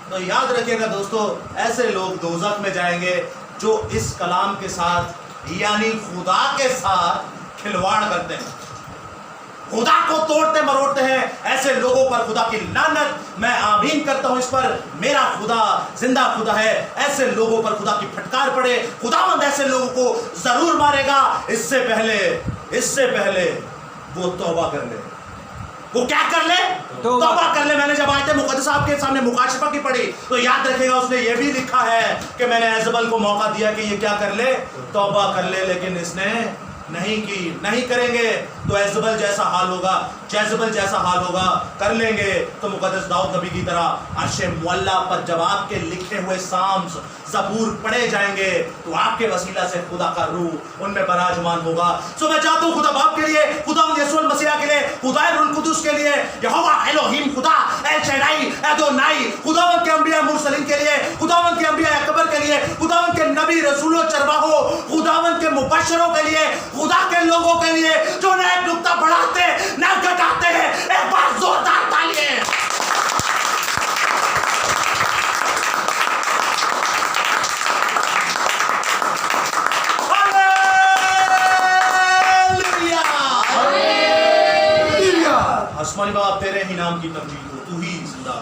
तो याद रखिएगा दोस्तों, ऐसे लोग दोजख में जाएंगे जो इस कलाम के साथ यानी खुदा के साथ खिलवाड़ करते हैं, खुदा को तोड़ते मरोड़ते हैं। ऐसे लोगों पर खुदा की लानत, मैं आमीन करता हूं इस पर। मेरा खुदा जिंदा खुदा है, ऐसे लोगों पर खुदा की फटकार पड़े। खुदावंद ऐसे लोगों को जरूर मारेगा। इससे पहले वो तौबा कर ले। वो क्या कर ले? तौबा कर ले। मैंने जब आयत मुकद्दस आपके सामने मुकाशफा की पढ़ी तो याद रखिएगा उसने ये भी लिखा है कि मैंने एजबल को मौका दिया कि ये क्या कर ले, तौबा कर ले, लेकिन इसने नहीं की। नहीं करेंगे तो एजबल जैसा हाल होगा, जैजबल जैसा हाल होगा। कर लेंगे तो मुकद्दस दाऊद नबी की तरह अर्शे मुअल्ला पर जब आपके लिखे हुए साम्स ज़बूर पढ़े जाएंगे तो आपके वसीला से खुदा का रूह उनमें बराजमान होगा। सो मैं चाहता हूँ खुदा बाप के लिए, खुदा यीशु मसीह के लिए, खुदा रूहुल कुदुस के लिए, यहोवा एलोहीम खुदा एल शैडाई एदोनाई, खुदावंद के अंबिया मुरसलीन के लिए, खुदावंद के अंबिया अकबर के लिए, खुदावंद के नबी रसूलों चरवाहों, खुदावंद के मुबश्शिरों के लिए, खुदा के लोगों के लिए जो न एक नुक्ता बढ़ाते न घटाते हैं। एक बार जोरदार तालियां। आसमानी बाप तेरे ही नाम की तमजीद हो, तू ही जिंदा।